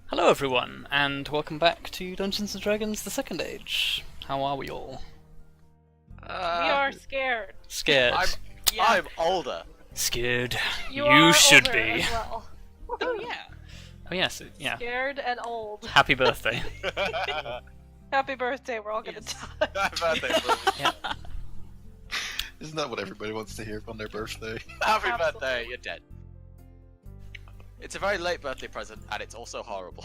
Hello everyone, and welcome back to Dungeons & Dragons The Second Age. How are we all? We are scared. Scared. I'm older. Scared. You should older be. As well. Oh yeah. Oh yes, yeah. Scared and old. Happy birthday. Happy birthday, we're all gonna die. Happy birthday, bro. Yeah. Isn't that what everybody wants to hear on their birthday? Happy Absolutely. birthday, you're dead. It's a very late birthday present, and it's also horrible.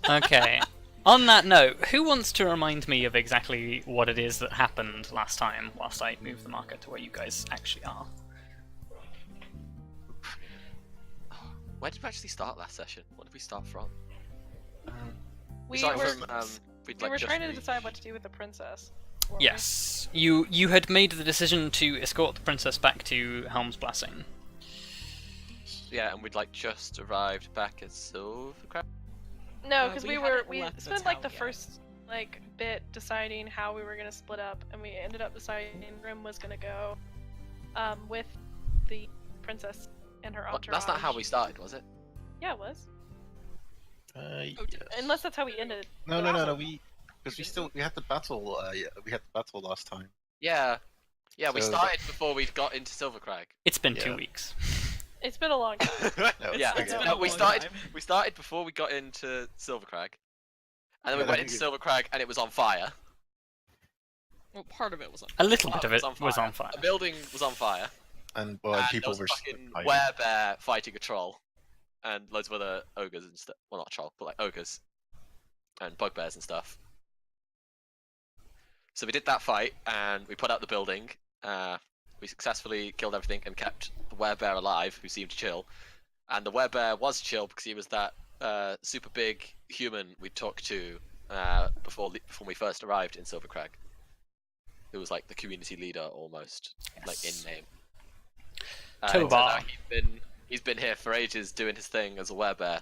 Okay. On that note, who wants to remind me of exactly what it is that happened last time whilst I move the marker to where you guys actually are? Where did we actually start last session? What did we start from? We started were, from, we'd we like were just trying to reached- decide what to do with the princess. weren't we? Yes. You had made the decision to escort the princess back to Helm's Blessing. Yeah, and we'd like just arrived back at Silvercrag. No, because we we hadn't we left the spent like the town yet. first bit deciding how we were gonna split up, and we ended up deciding Grim was gonna go with the princess and her entourage. That's not how we started, was it? Yeah, it was. Unless that's how we ended. No. Because we had the battle. We had the battle last time. Yeah. Yeah, we So- started before we got into Silvercrag. It's been Yeah. 2 weeks. It's been a long time. No, yeah, it's been a no, long we started. time. We started before we got into Silvercrag, and then we Yeah, went I into think Silvercrag, and it was on fire. Well, part of it was on. A little Part bit of it was on fire. The building was on fire. And well, And people there were was a fucking hiding. werebear fighting a troll, and loads of other ogres and stuff. Well, not a troll, but like ogres and bugbears and stuff. So we did that fight, and we put out the building. We successfully killed everything and kept the werebear alive, who seemed chill. And the werebear was chill because he was that super big human we talked to before we first arrived in Silvercrag. Who was like the community leader almost, like in Yes. name. Tobar. He's been here for ages doing his thing as a werebear.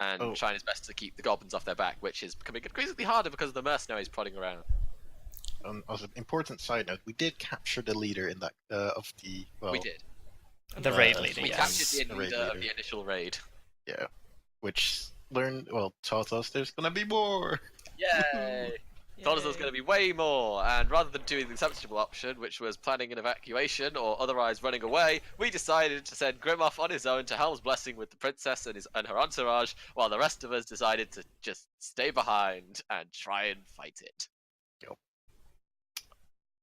And trying his best to keep the goblins off their back, which is becoming increasingly harder because of the mercenaries prodding around. As an important side note, we did capture the leader in that of the. Well, We did. The raid leader, We yes. captured the The raid leader of leader. the initial raid. Yeah, which taught us there's gonna be more. Yay! Told us there was going to be way more, and rather than doing the acceptable option, which was planning an evacuation or otherwise running away, we decided to send Grim off on his own to Helm's Blessing with the princess and her entourage, while the rest of us decided to just stay behind and try and fight it.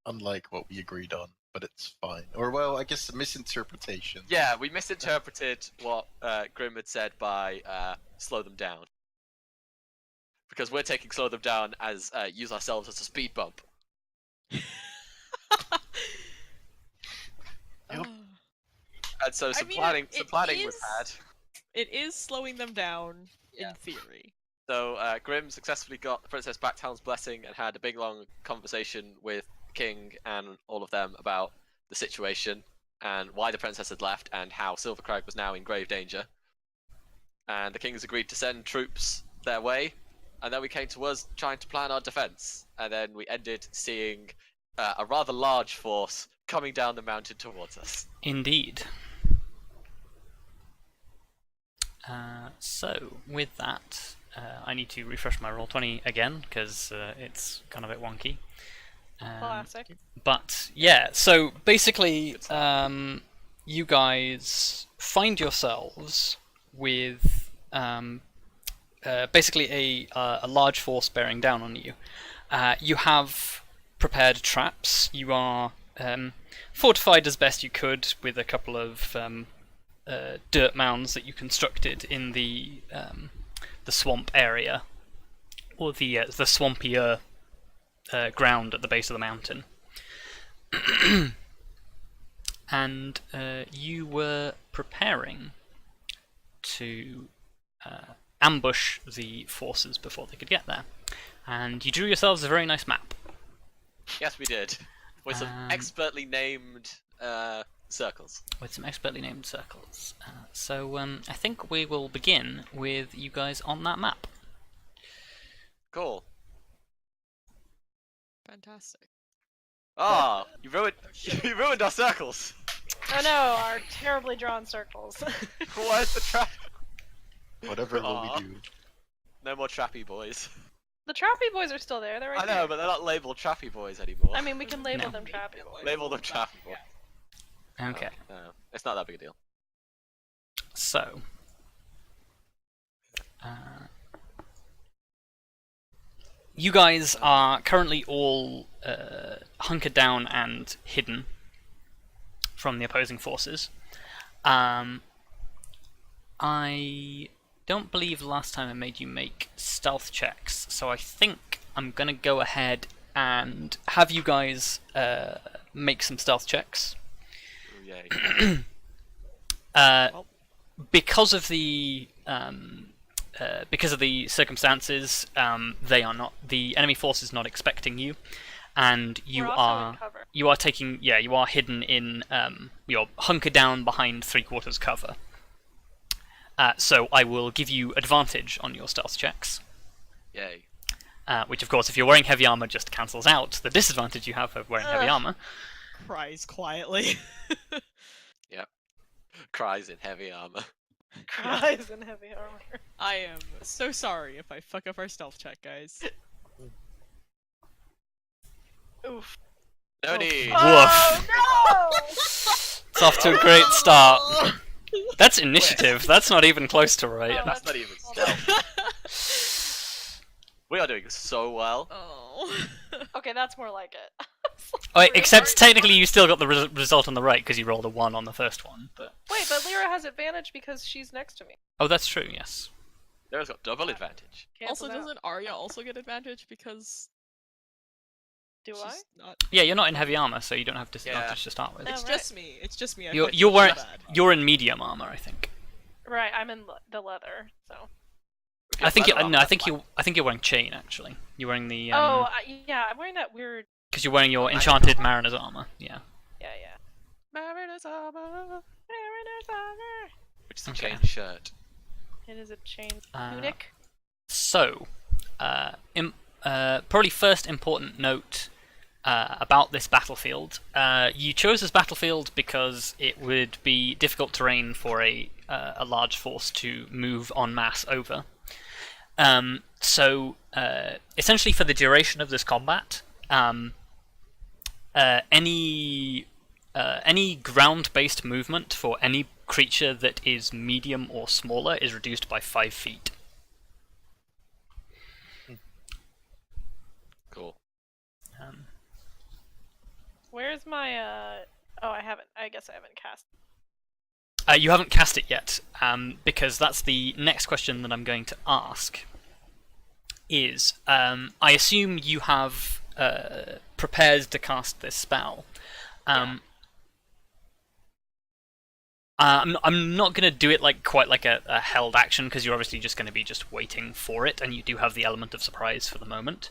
Unlike what we agreed on, but it's fine. Or well, I guess a misinterpretation. Yeah, we misinterpreted what Grim had said by slow them down. Because we're taking slow them down as use ourselves as a speed bump. Yep. And so some mean, planning it was is- had. It is slowing them down Yeah. in theory. So Grim successfully got the princess back to Helm's Blessing and had a big long conversation with the king and all of them about the situation and why the princess had left and how Silvercrag was now in grave danger. And the kings agreed to send troops their way, and then we came to us trying to plan our defense. And then we ended seeing a rather large force coming down the mountain towards us. Indeed. So, with that, I need to refresh my Roll20 again, because it's kind of a bit wonky. Classic. But, yeah, so basically, you guys find yourselves with basically a large force bearing down on you. You have prepared traps. You are fortified as best you could with a couple of dirt mounds that you constructed in the swamp area, or the swampier ground at the base of the mountain. And you were preparing to ambush the forces before they could get there. And you drew yourselves a very nice map. Yes, we did. With some expertly named circles. With some expertly named circles. So I think we will begin with you guys on that map. Cool. Fantastic. Ah, you ruined our circles. Oh no, our terribly drawn circles. Where's the trap? Whatever will Aw. we do? No more trappy boys. The Trappy boys are still there. They're right I know, there. but they're not labeled trappy boys anymore. I mean, we can label No. them Trappy boys. label them trappy boys. Okay. No, it's not that big a deal. So, you guys are currently all hunkered down and hidden from the opposing forces. I don't believe last time I made you make stealth checks, so I think I'm gonna go ahead and have you guys make some stealth checks. Ooh, yay. Because of the circumstances, they are not. The enemy force is not expecting you, and you We're also in are cover. you are taking you are hidden in you're hunkered down behind 3/4 cover. So I will give you advantage on your stealth checks, Yay. which of course, if you're wearing heavy armor, just cancels out the disadvantage you have of wearing heavy armor. Cries quietly. Cries in heavy armor. Cries in heavy armor. I am so sorry if I fuck up our stealth check, guys. Oof. No need. Woof. Oh no! It's off to a great start. That's initiative. That's not even close to right. Oh, That's not even stealth. We are doing so well. Oh. Okay, that's more like it. Oh, wait, except technically you still got the result on the right because you rolled a 1 on the first one. But Wait, but Lyra has advantage because she's next to me. oh, that's true. Yes. Lyra's got double advantage. Also, Cancel that. doesn't Arya also get advantage because Do she's I? not? Yeah, you're not in heavy armor, so you don't have disadvantage to start with. Oh, It's right. just me. It's just me. I You're feel you're so wearing bad. you're in medium armor, I think. Right, I'm in the leather, so. I think you Leather no, armor, I think you're wearing chain actually. You're wearing the Yeah, I'm wearing that weird. because you're wearing your enchanted mariner's armor. Yeah. Yeah, yeah. Mariner's armor. Mariner's armor. Which is a Okay. chain shirt. It is a chain Uh, tunic. So, probably first important note about this battlefield. You chose this battlefield because it would be difficult terrain for a large force to move en masse over. So, essentially, for the duration of this combat, any ground-based movement for any creature that is medium or smaller is reduced by 5 feet. Cool. Where's my Oh, I haven't. I guess I haven't cast. You haven't cast it yet, because that's the next question that I'm going to ask. Is I assume you have prepared to cast this spell. I'm not going to do it quite like a held action because you're obviously just going to be just waiting for it, and you do have the element of surprise for the moment.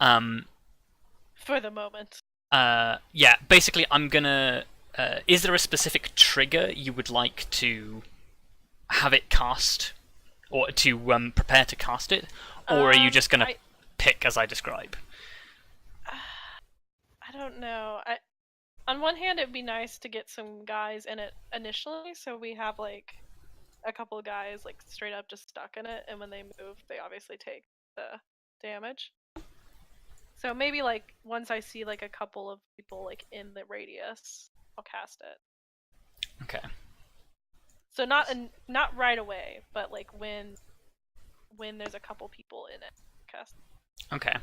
For the moment. Yeah, basically, I'm gonna. Is there a specific trigger you would like to have it cast, or to prepare to cast it, or are you just gonna pick as I describe? I don't know. On one hand, it'd be nice to get some guys in it initially, so we have like a couple of guys like straight up just stuck in it, and when they move, they obviously take the damage. So maybe like once I see like a couple of people like in the radius, I'll cast it. Okay. So not right away, but like when there's a couple people in it, cast. Okay.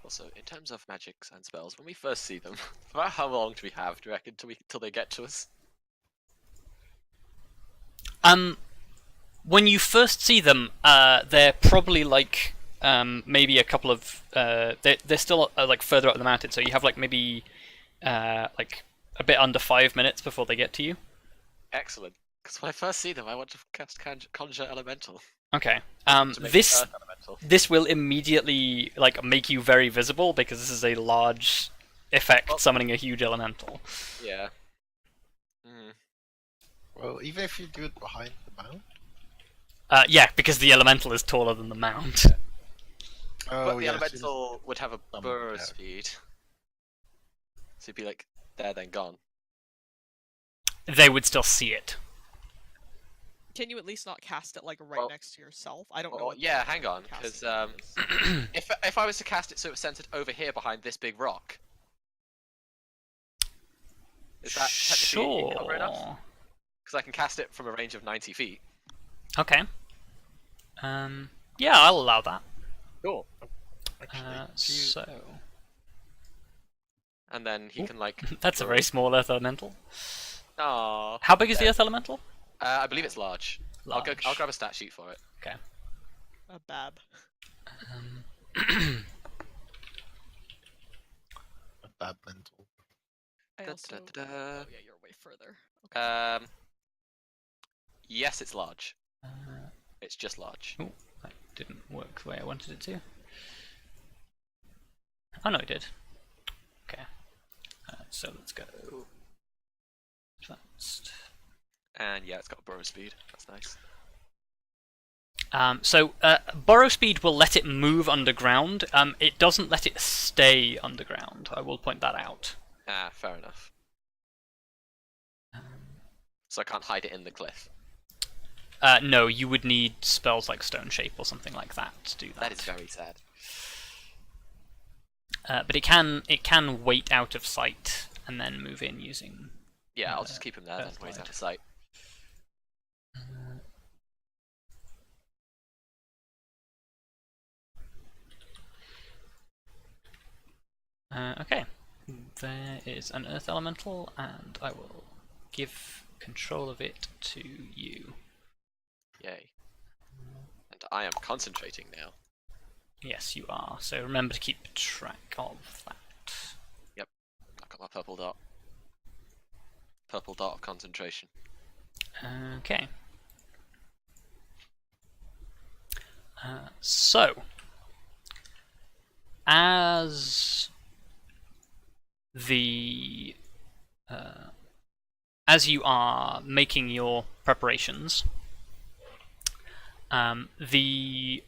Also, in terms of magics and spells, when we first see them, about how long do we have, do you reckon, till they get to us? When you first see them, they're probably like maybe a couple of they're still like further up the mountain, so you have like maybe like a bit under 5 minutes before they get to you. Excellent. Because when I first see them, I want to cast Conjure Elemental. Okay. To make This Earth Elemental. this will immediately like make you very visible because this is a large effect summoning a huge elemental. Yeah. Mm. Well, even if you do it behind the mount. Yeah, because the elemental is taller than the mound. Oh, But the yeah, Elemental would have a Um, burrow yeah. speed. So he'd be like there, then gone. They would still see it. Can you at least not cast it like right Well- next to yourself? I don't know. Well, what the yeah, point hang of on, casting because it is. if I was to cast it so it was centered over here behind this big rock, is that technically in cover enough? Sure. Because I can cast it from a range of 90 feet. Okay. Yeah, I'll allow that. Cool. Actually, do you- So And then he can like. that's a very small earth elemental. Aww. How big is the earth elemental? I believe it's large. I'll Large. grab a stat sheet for it. Okay. A bab. a bad mental. I Da, also... da, da, da. Oh yeah, you're way further. Okay. Yes, it's large. It's just large. Oh, that didn't work the way I wanted it to. Oh no, it did. Okay. So let's go. Advanced. And yeah, it's got a burrow speed. That's nice. Burrow speed will let it move underground. It doesn't let it stay underground. I will point that out. Ah, fair enough. So I can't hide it in the cliff. No, you would need spells like Stone Shape or something like that to do that. That is very sad. But it can wait out of sight and then move in using. Yeah, I'll just keep him there then, where he's out of sight. Okay, there is an Earth Elemental, and I will give control of it to you. Yay. And I am concentrating now. Yes, you are. So remember to keep track of that. I've got my purple dot. Purple dot of concentration. Okay. So, as you are making your preparations, the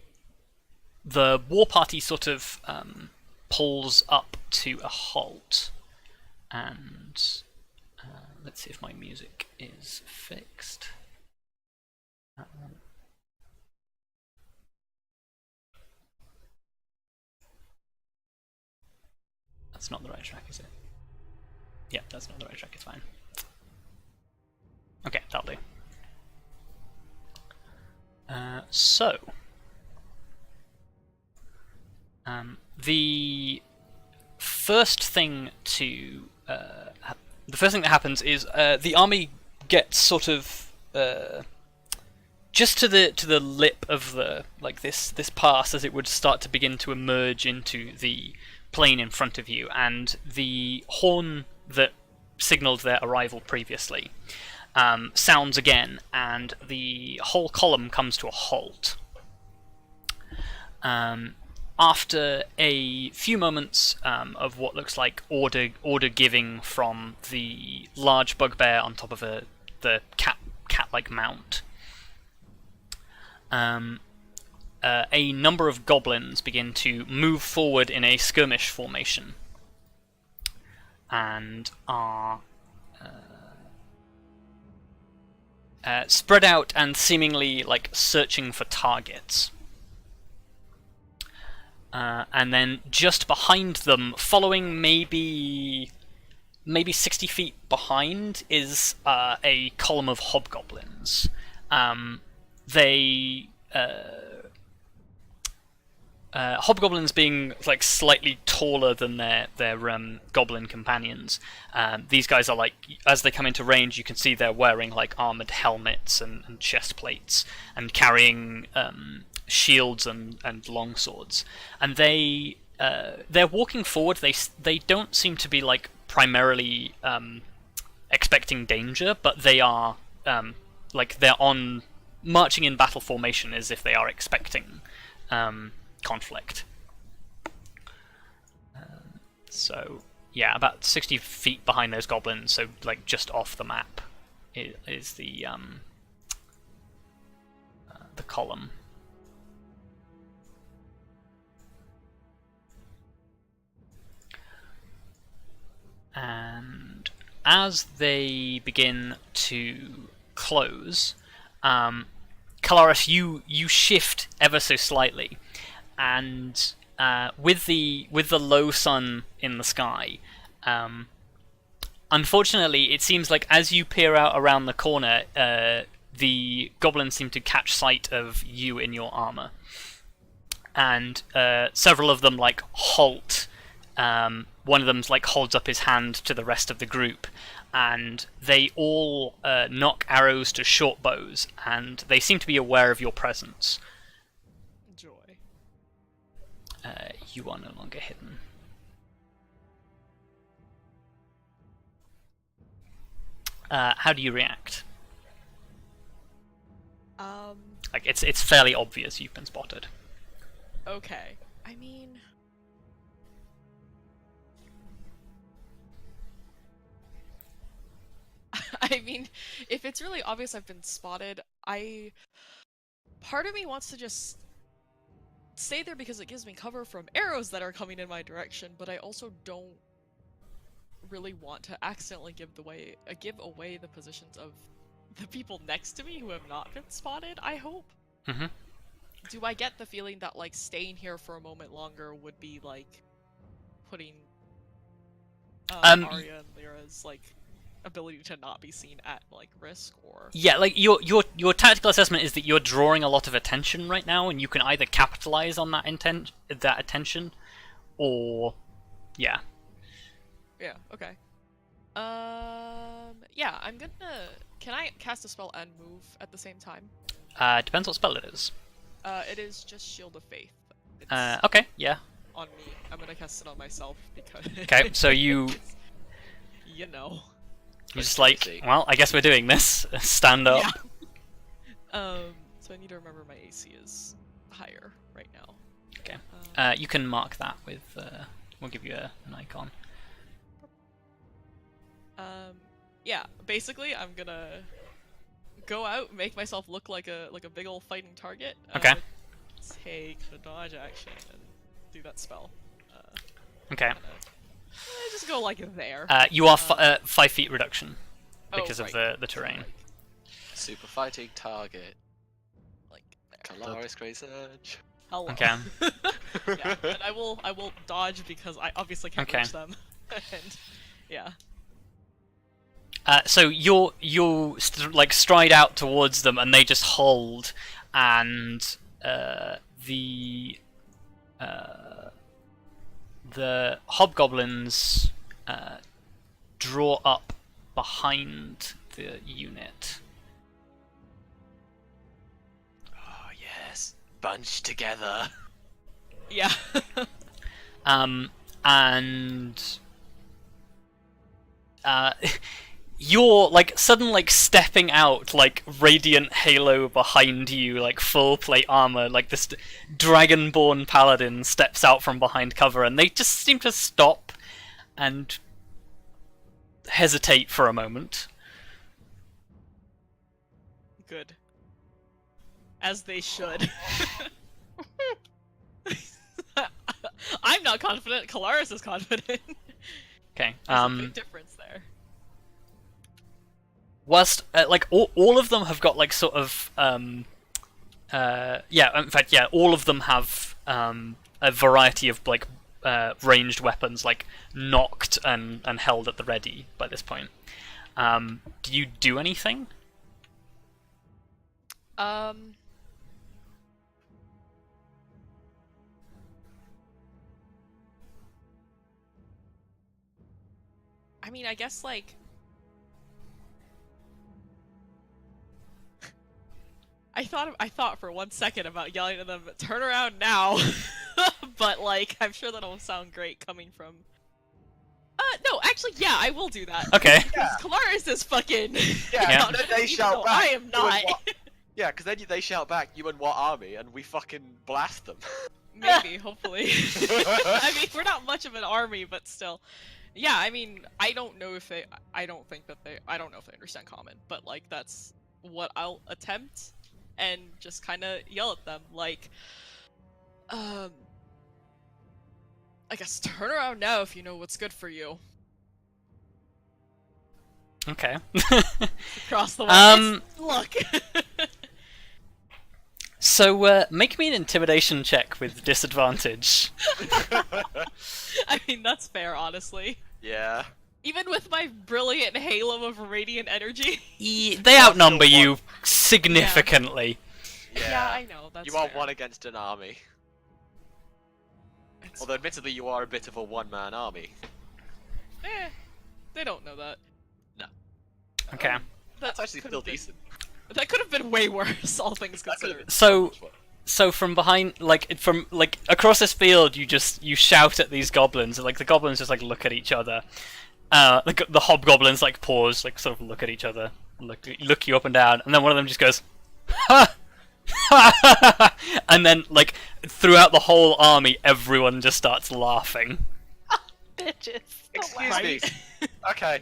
war party sort of pulls up to a halt, and let's see if my music is fixed. That's not the right track, is it? Yeah, that's not the right track, it's fine. Okay, that'll do. The first thing that happens is the army gets sort of just to the lip of the this pass as it would start to begin to emerge into the plain in front of you, and the horn that signaled their arrival previously sounds again, and the whole column comes to a halt. After a few moments of what looks like order giving from the large bugbear on top of the cat-like mount, a number of goblins begin to move forward in a skirmish formation and are spread out and seemingly like searching for targets. And then just behind them, following maybe 60 feet behind, is a column of hobgoblins. Hobgoblins being like slightly taller than their goblin companions. These guys are like, as they come into range, you can see they're wearing like armored helmets and chest plates and carrying shields and long swords. And they're walking forward. They don't seem to be like primarily expecting danger, but they are they're on marching in battle formation as if they are expecting conflict. So yeah, about 60 feet behind those goblins, so like just off the map, is the column. And as they begin to close, Kelariis, you shift ever so slightly, and with the low sun in the sky, unfortunately, it seems like as you peer out around the corner, the goblins seem to catch sight of you in your armor, and several of them like halt. One of them's like holds up his hand to the rest of the group, and they all knock arrows to short bows, and they seem to be aware of your presence. Joy. You are no longer hidden. How do you react? Like it's fairly obvious you've been spotted. Okay. I mean, if it's really obvious I've been spotted, part of me wants to just stay there because it gives me cover from arrows that are coming in my direction, but I also don't really want to accidentally give away the positions of the people next to me who have not been spotted, I hope. Mm-hmm. Do I get the feeling that, like, staying here for a moment longer would be, like, putting Arya and Lyra's, like, ability to not be seen at, like, risk, or... Yeah, like, your tactical assessment is that you're drawing a lot of attention right now, and you can either capitalize on that attention, or... yeah. Yeah, okay. Yeah, I'm gonna... Can I cast a spell and move at the same time? Depends what spell it is. It is just Shield of Faith. It's Okay, yeah. on me. I'm gonna cast it on myself because... Okay, so you... you know. You're just like, well, I guess we're doing this. Stand up. Yeah. So I need to remember my AC is higher right now. Okay. You can mark that with... we'll give you an icon. Yeah, basically I'm gonna go out, make myself look like a big old fighting target. Okay. Take the dodge action and do that spell. Okay. Just go like there. You are 5 feet reduction because of right. the terrain. Super fighting target. Like Kelariis Greysurge. hello. Okay. Yeah, and I will dodge because I obviously can't reach them. And yeah. So you stride out towards them, and they just hold, and the hobgoblins draw up behind the unit. Oh yes, bunched together. Yeah. And you're like suddenly stepping out, like radiant halo behind you, like full plate armor, like this dragonborn paladin steps out from behind cover, and they just seem to stop and hesitate for a moment. Good. As they should. I'm not confident. Kelariis is confident. Okay. There's a big difference there. Whilst like all of them have got like sort of in fact all of them have a variety of like ranged weapons like knocked and held at the ready by this point. Do you do anything? I mean, I guess like I thought for 1 second about yelling at them, "Turn around now!" But like, I'm sure that'll sound great coming from. No, actually, yeah, I will do that. Okay. Yeah. Kelariis is fucking. Yeah, then they shout back. I am not. Yeah, because then they shout back, "You and what army?" and we fucking blast them. Maybe, hopefully. I mean, we're not much of an army, but still. Yeah, I mean, I don't know if they understand common, but like that's what I'll attempt, and just kind of yell at them like, I guess turn around now if you know what's good for you. Okay. Across the way. Um, Look. So make me an intimidation check with disadvantage. I mean, that's fair, honestly. Yeah. Even with my brilliant halo of radiant energy. They outnumber you significantly. Yeah, I know. That's You are fair. one against an army. It's Although, admittedly, you are a bit of a one-man army. they don't know that. Okay. That's actually could still have been- decent. That could have been way worse, all things That could have considered. been So- much worse. So from behind, from across this field, you shout at these goblins, and the goblins just look at each other. The hobgoblins pause, sort of look at each other, look you up and down, and then one of them just goes, ha, and then throughout the whole army, everyone just starts laughing. Bitches. Excuse me. Okay.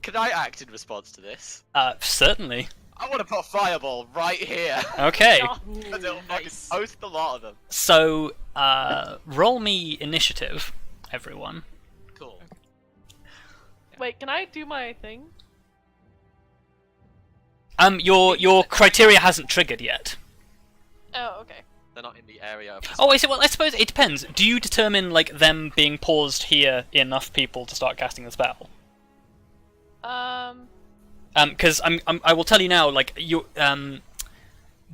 Can I act in response to this? Certainly. I want to put a fireball right here. Okay. And it'll fucking toast a lot of them. So roll me initiative, everyone. Cool. Wait, can I do my thing? Your criteria hasn't triggered yet. Oh, okay. They're not in the area of... Oh, I see. Well, I suppose it depends. Do you determine them being paused here enough people to start casting the spell? Because I will tell you now.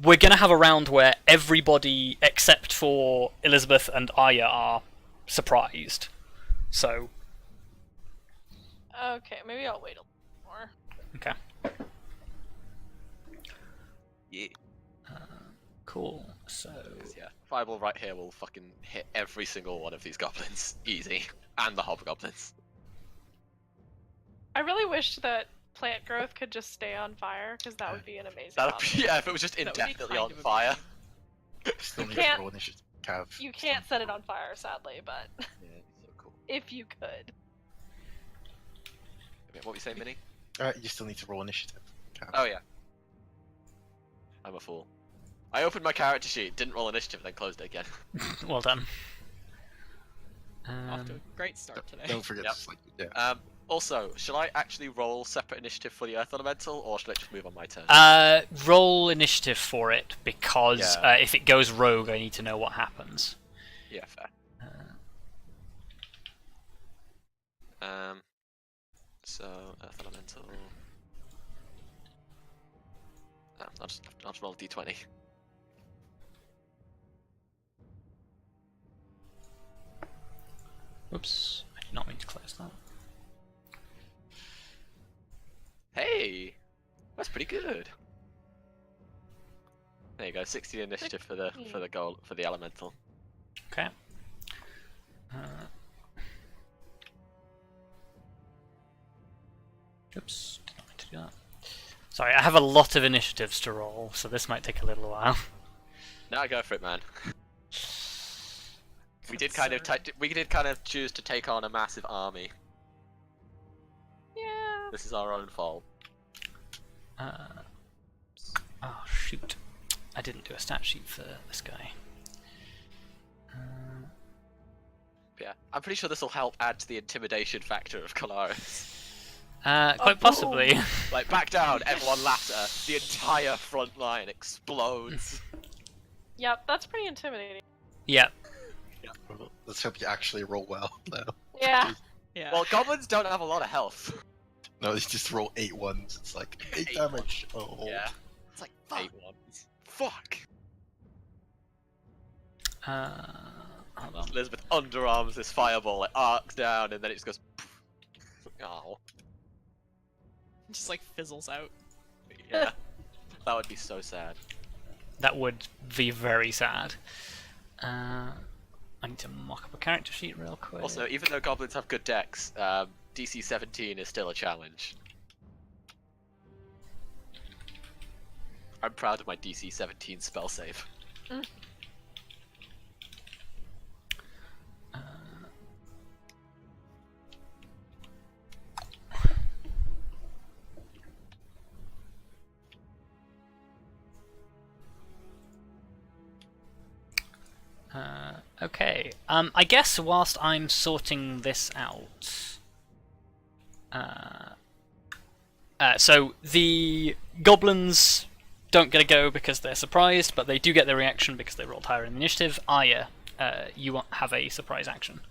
We're gonna have a round where everybody except for Elizabeth and Arya are surprised. So. Okay, maybe I'll wait a little more. Okay. Yeah. Cool. So. Yeah. Fireball right here will fucking hit every single one of these goblins. Easy. And the hobgoblins. I really wish that plant growth could just stay on fire, because that would be an amazing option. Yeah, if it was just That would be indefinitely kind on of fire. Still need can't- to roll initiative. Cav. You can't set it on fire, sadly, but Yeah, so cool. if you could. What were you saying, Minnie? You still need to roll initiative. Cav. Oh yeah. I'm a fool. I opened my character sheet, didn't roll initiative, then closed it again. Well done. Off to a great start today. Don't forget Yep. to yeah. Also, shall I actually roll separate initiative for the Earth Elemental, or should I just move on my turn? Roll initiative for it, because Yeah. if it goes rogue, I need to know what happens. Yeah, fair. So, Earth Elemental... I'll just roll a d20. Oops, I did not mean to close that. Hey! That's pretty good. There you go, 60 initiative for the elemental. Okay. Oops, did not mean to do that. Sorry, I have a lot of initiatives to roll, so this might take a little while. Now go for it, man. We did kind of choose to take on a massive army. Yeah. This is our own fault. Oh shoot, I didn't do a stat sheet for this guy. Yeah, I'm pretty sure this will help add to the intimidation factor of Kelariis. Quite possibly. Like, back down, everyone laughs at her. The entire front line explodes. Yep, that's pretty intimidating. Yeah. Well, let's hope you actually roll well now. Yeah. Yeah. Well, goblins don't have a lot of health. No, they just roll 8 ones. It's like 8 8 damage. Oh. Yeah. It's like, 8 ones. Fuck! Hold on. Elizabeth underarms this fireball, it arcs down, and then it just goes... Oh. just like fizzles out. Yeah. That would be so sad. That would be very sad. I need to mock up a character sheet real quick. Also, even though goblins have good decks, DC 17 is still a challenge. I'm proud of my DC 17 spell save. Okay. I guess whilst I'm sorting this out, So the goblins don't get a go because they're surprised, but they do get their reaction because they rolled higher in the initiative. Arya, you have a surprise action.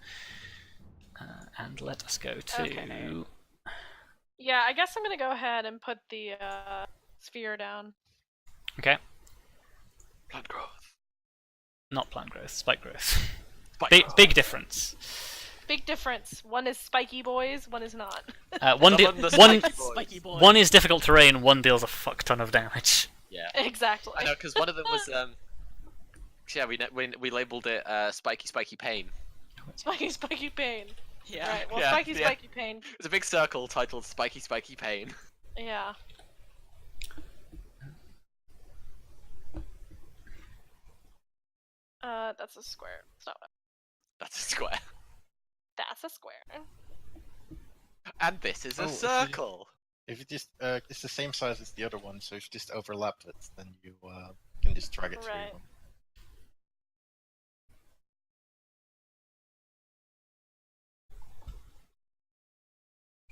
And let us go to... Okay. Yeah, I guess I'm gonna go ahead and put the sphere down. Okay. Plant growth. Not plant growth, spike growth. Spike Big difference. Big difference. One is spiky boys, one is not. One Spiky boy. one is difficult terrain, one deals a fuck ton of damage. Yeah. Exactly. I know, because one of them was yeah, we labeled it spiky pain. Spiky pain. Yeah. Right. Well, Yeah, spiky yeah. pain. There's a big circle titled spiky pain. Yeah. That's a square. It's not. That's a square. That's a square. And this is Oh, a if you- circle. If you just, it's the same size as the other one, so if you just overlap it, then you can just drag it through. Right.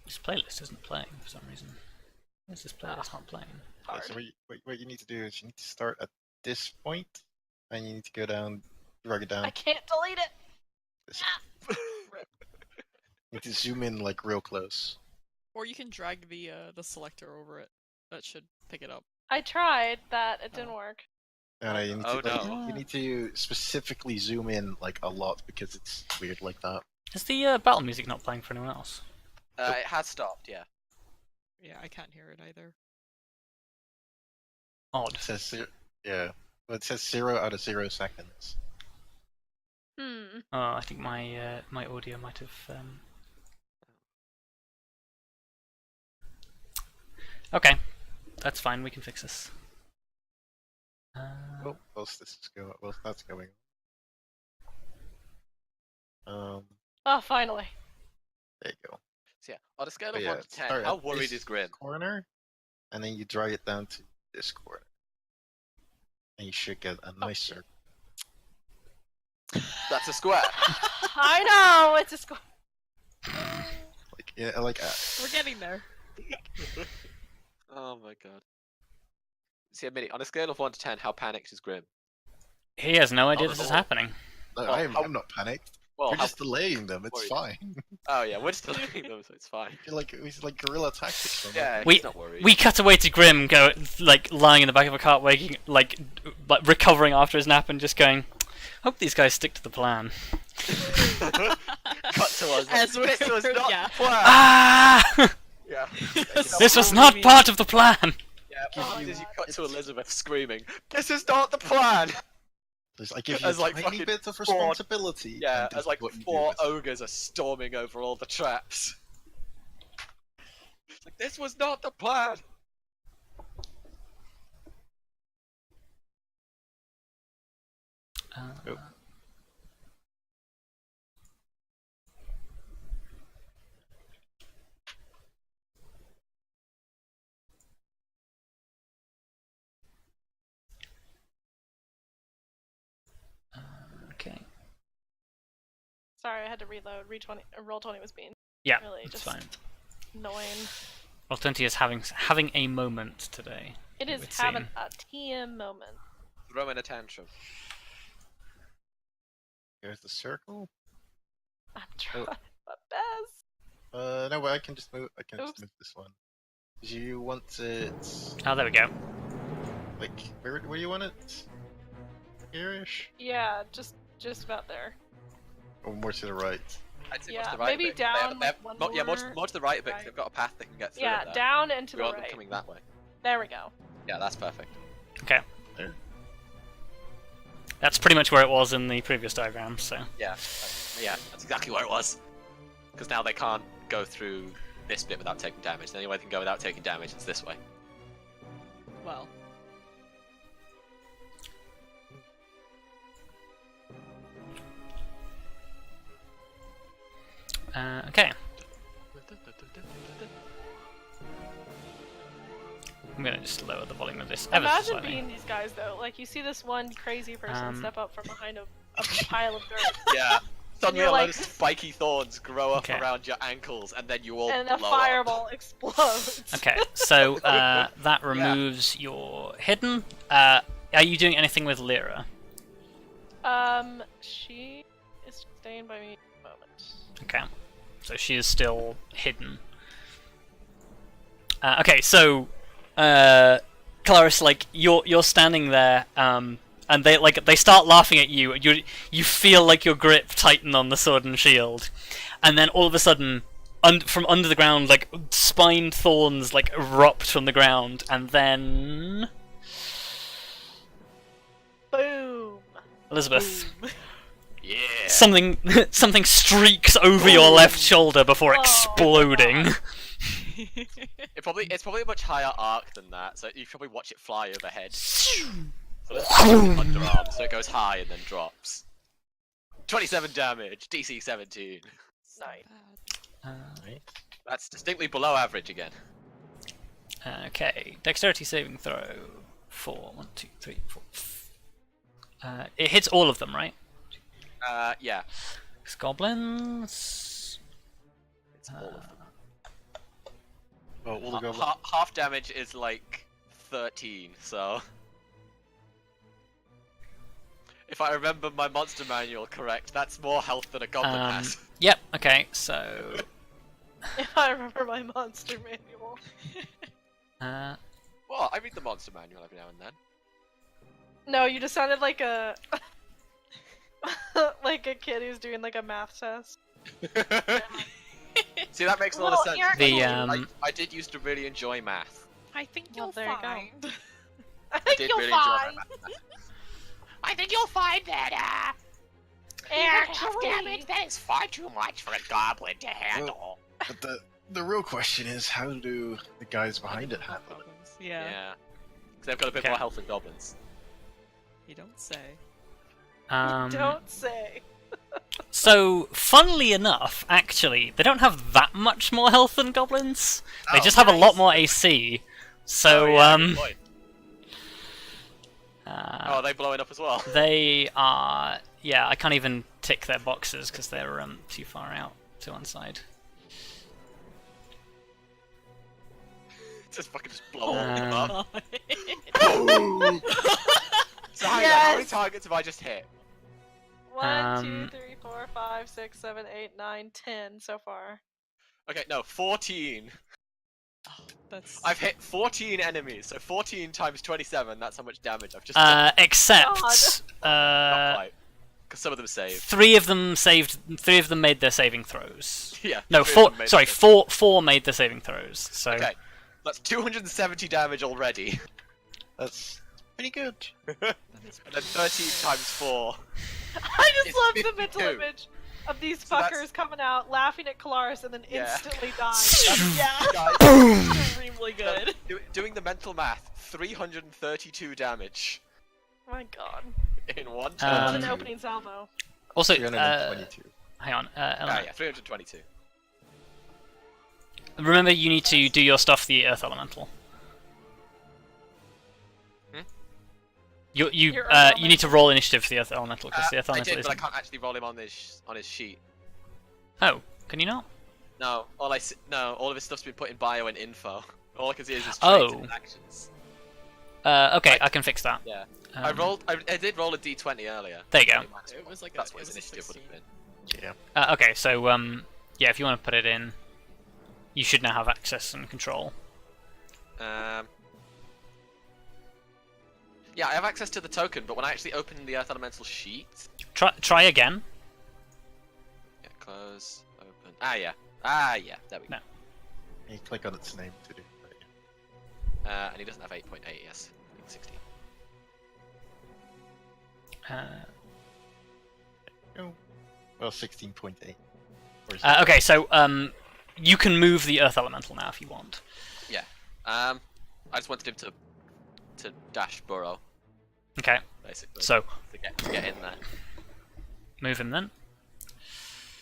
This playlist isn't playing for some reason. Why is this playlist not playing? Hard. So what you need to do is you need to start at this point, and you need to go down, drag it down. I can't delete it. This. You need to zoom in like real close. Or you can drag the selector over it. That should pick it up. I tried that. It didn't work. And you need Oh, to no. you need to specifically zoom in like a lot because it's weird like that. Is the battle music not playing for anyone else? It has stopped, yeah. Yeah, I can't hear it either. Odd. It says yeah, well, it says 0 out of 0 seconds. Hmm. Oh, I think my my audio might have. Okay, that's fine. We can fix this. Oh, whilst that's going. Oh, finally. There you go. So yeah, on a scale But of yeah, 1 to 10, start how at worried this is Grim? corner, and then you drag it down to this corner, and you should get a nice circle. That's a square. I know it's a square. Like yeah, like We're getting there. Oh my god. See, admit it, on a scale of 1 to 10, how panicked is Grim? He has no idea Oh, this is oh. happening. no, Well, I'm not panicked. Well, We're how... just delaying them. It's worried? fine. Oh yeah, we're just delaying them, so it's fine. It's like guerrilla tactics. Or Yeah, We- he's not worried. We cut away to Grim, like lying in the back of a cart, waking, like recovering after his nap, and just going. Hope these guys stick to the plan. Cut to us. As we This was were- not yeah. the plan. Ah! Yeah. This was So not mean. part of the plan. Yeah, what you cut to Elizabeth screaming, "This is not the plan!" I give you As, a like, tiny fucking bit of 4 responsibility. Yeah, and this as like is what you do 4 with it. ogres are storming over all the traps. It's like, this was not the plan! Oh. Okay. Sorry, I had to reload. Roll 20 was being Yeah, really it's just fine. annoying. Roll20 is having a moment today. It is would having seem. a TM moment. Throwing a tantrum. Here's the circle. I'm trying my best. No, but I can just move. I can just Oops. move this one. Do you want it Oh, there we go. like where do you want it? Here-ish? Yeah, just about there. Or more to the right? I'd say Yeah, more to the right maybe a bit. They have- down, they have- like, one more, yeah, more more to the right a bit, 'cause right. they've got a path they can get through. Yeah, it there. down and to We the want them right. coming that way. There we go. Yeah, that's perfect. Okay. There. That's pretty much where it was in the previous diagram. So. Yeah, that's exactly where it was. Because now they can't go through this bit without taking damage. The only way they can go without taking damage is this way. Well, Okay. I'm gonna just lower the volume of this ever so Imagine slightly. being these guys though. Like you see this one crazy person Um, step up from behind a pile of dirt. Yeah, Suddenly you're a load like- of spiky thorns grow up Okay. around your ankles, and then you all and a blow fireball explodes. Okay, so that removes your hidden. Are you doing anything with Lyra? She is staying by me at the moment. Okay, so she is still hidden. Okay, so Kelariis, like you're standing there, and they start laughing at you. You feel like your grip tighten on the sword and shield, and then all of a sudden, from under the ground, like spined thorns like erupt from the ground, and then Boom. Elizabeth, Yeah. something streaks over your left shoulder before Oh, exploding. It's probably a much higher arc than that, so you probably watch it fly overhead. So it's underarm, so it goes high and then drops. 27 damage, DC 17. Nice. Right. That's distinctly below average again. Okay, dexterity saving throw. 4, 1, 2, 3, 4. It hits all of them, right? Yeah. 6 goblins. It's all of them. Well, all the goblins. Half damage is like 13, so... If I remember my monster manual correct, that's more health than a goblin has. Yep. Okay. So. If I remember my monster manual. Well, I read the monster manual every now and then. No, you just sounded like a like a kid who's doing like a math test. See, that makes a lot of sense. The I did used to really enjoy math. I think Well, you'll there you go. find. I I think did you'll really enjoy find. my math. I think you'll find that, Actually- damage, that is far too much for a goblin to handle. But the real question is, how do the guys behind it handle it? Goblins. Yeah. Yeah. Because they've got a bit Okay. more health than goblins. You don't say. Don't say. So, funnily enough, actually, they don't have that much more health than goblins. They Oh, just have a lot nice. more AC. So, Oh, yeah, good point. Oh, are they blowing up as well? they are. Yeah, I can't even tick their boxes because they're too far out to one side. Just fucking just blow all of them up. God. So hang on, how many Yes! targets have I just hit? 1, 2, Um, 3, 4, 5, 6, 7, 8, 9, 10 so far. Okay, no, 14. That's. I've hit 14 enemies, so 14 times 27, that's how much damage I've just done. Except, Not quite. Because some of them saved. 3 of them saved. 3 of them made their saving throws. Yeah. No, 3 of 4. them made Sorry, it. 4 made the saving throws. So. Okay, that's 270 damage already. That's pretty good. And then 13 times 4. I just It's love the mental 52. image of these So that's- fuckers coming out, laughing at Kelariis, and then Yeah. instantly dying. Yeah. Guys, extremely good. doing the mental math, 332 damage My god. in one That was turn. an opening salvo. Also, 322. hang on. Ah, Eleanor, yeah, 322. remember, you need to do your stuff the Earth Elemental. Hmm? You Your Earth you need to roll initiative for the Earth Elemental because the Earth I Elemental did, but I isn't. can't actually roll him on his sheet. Oh, can you not? No, all of his stuff's been put in bio and info. All I can see is his traits Oh. and actions. Okay, I- I can fix that. Yeah. Um, I did roll a d20 earlier. There you go. It was like That's a, what it his was a initiative would 16. have been. Yeah. Okay, so yeah, if you want to put it in, you should now have access and control. Yeah, I have access to the token, but when I actually open the Earth Elemental sheet, Try again. yeah, close, open. Yeah, there we go. No. You click on its name to do. And he doesn't have 8.8, yes, 16. Oh. Well, 16.8. Or is it- Okay, so you can move the Earth Elemental now if you want. Yeah. I just wanted him to dash burrow, Okay, basically. so to get in there. move him then.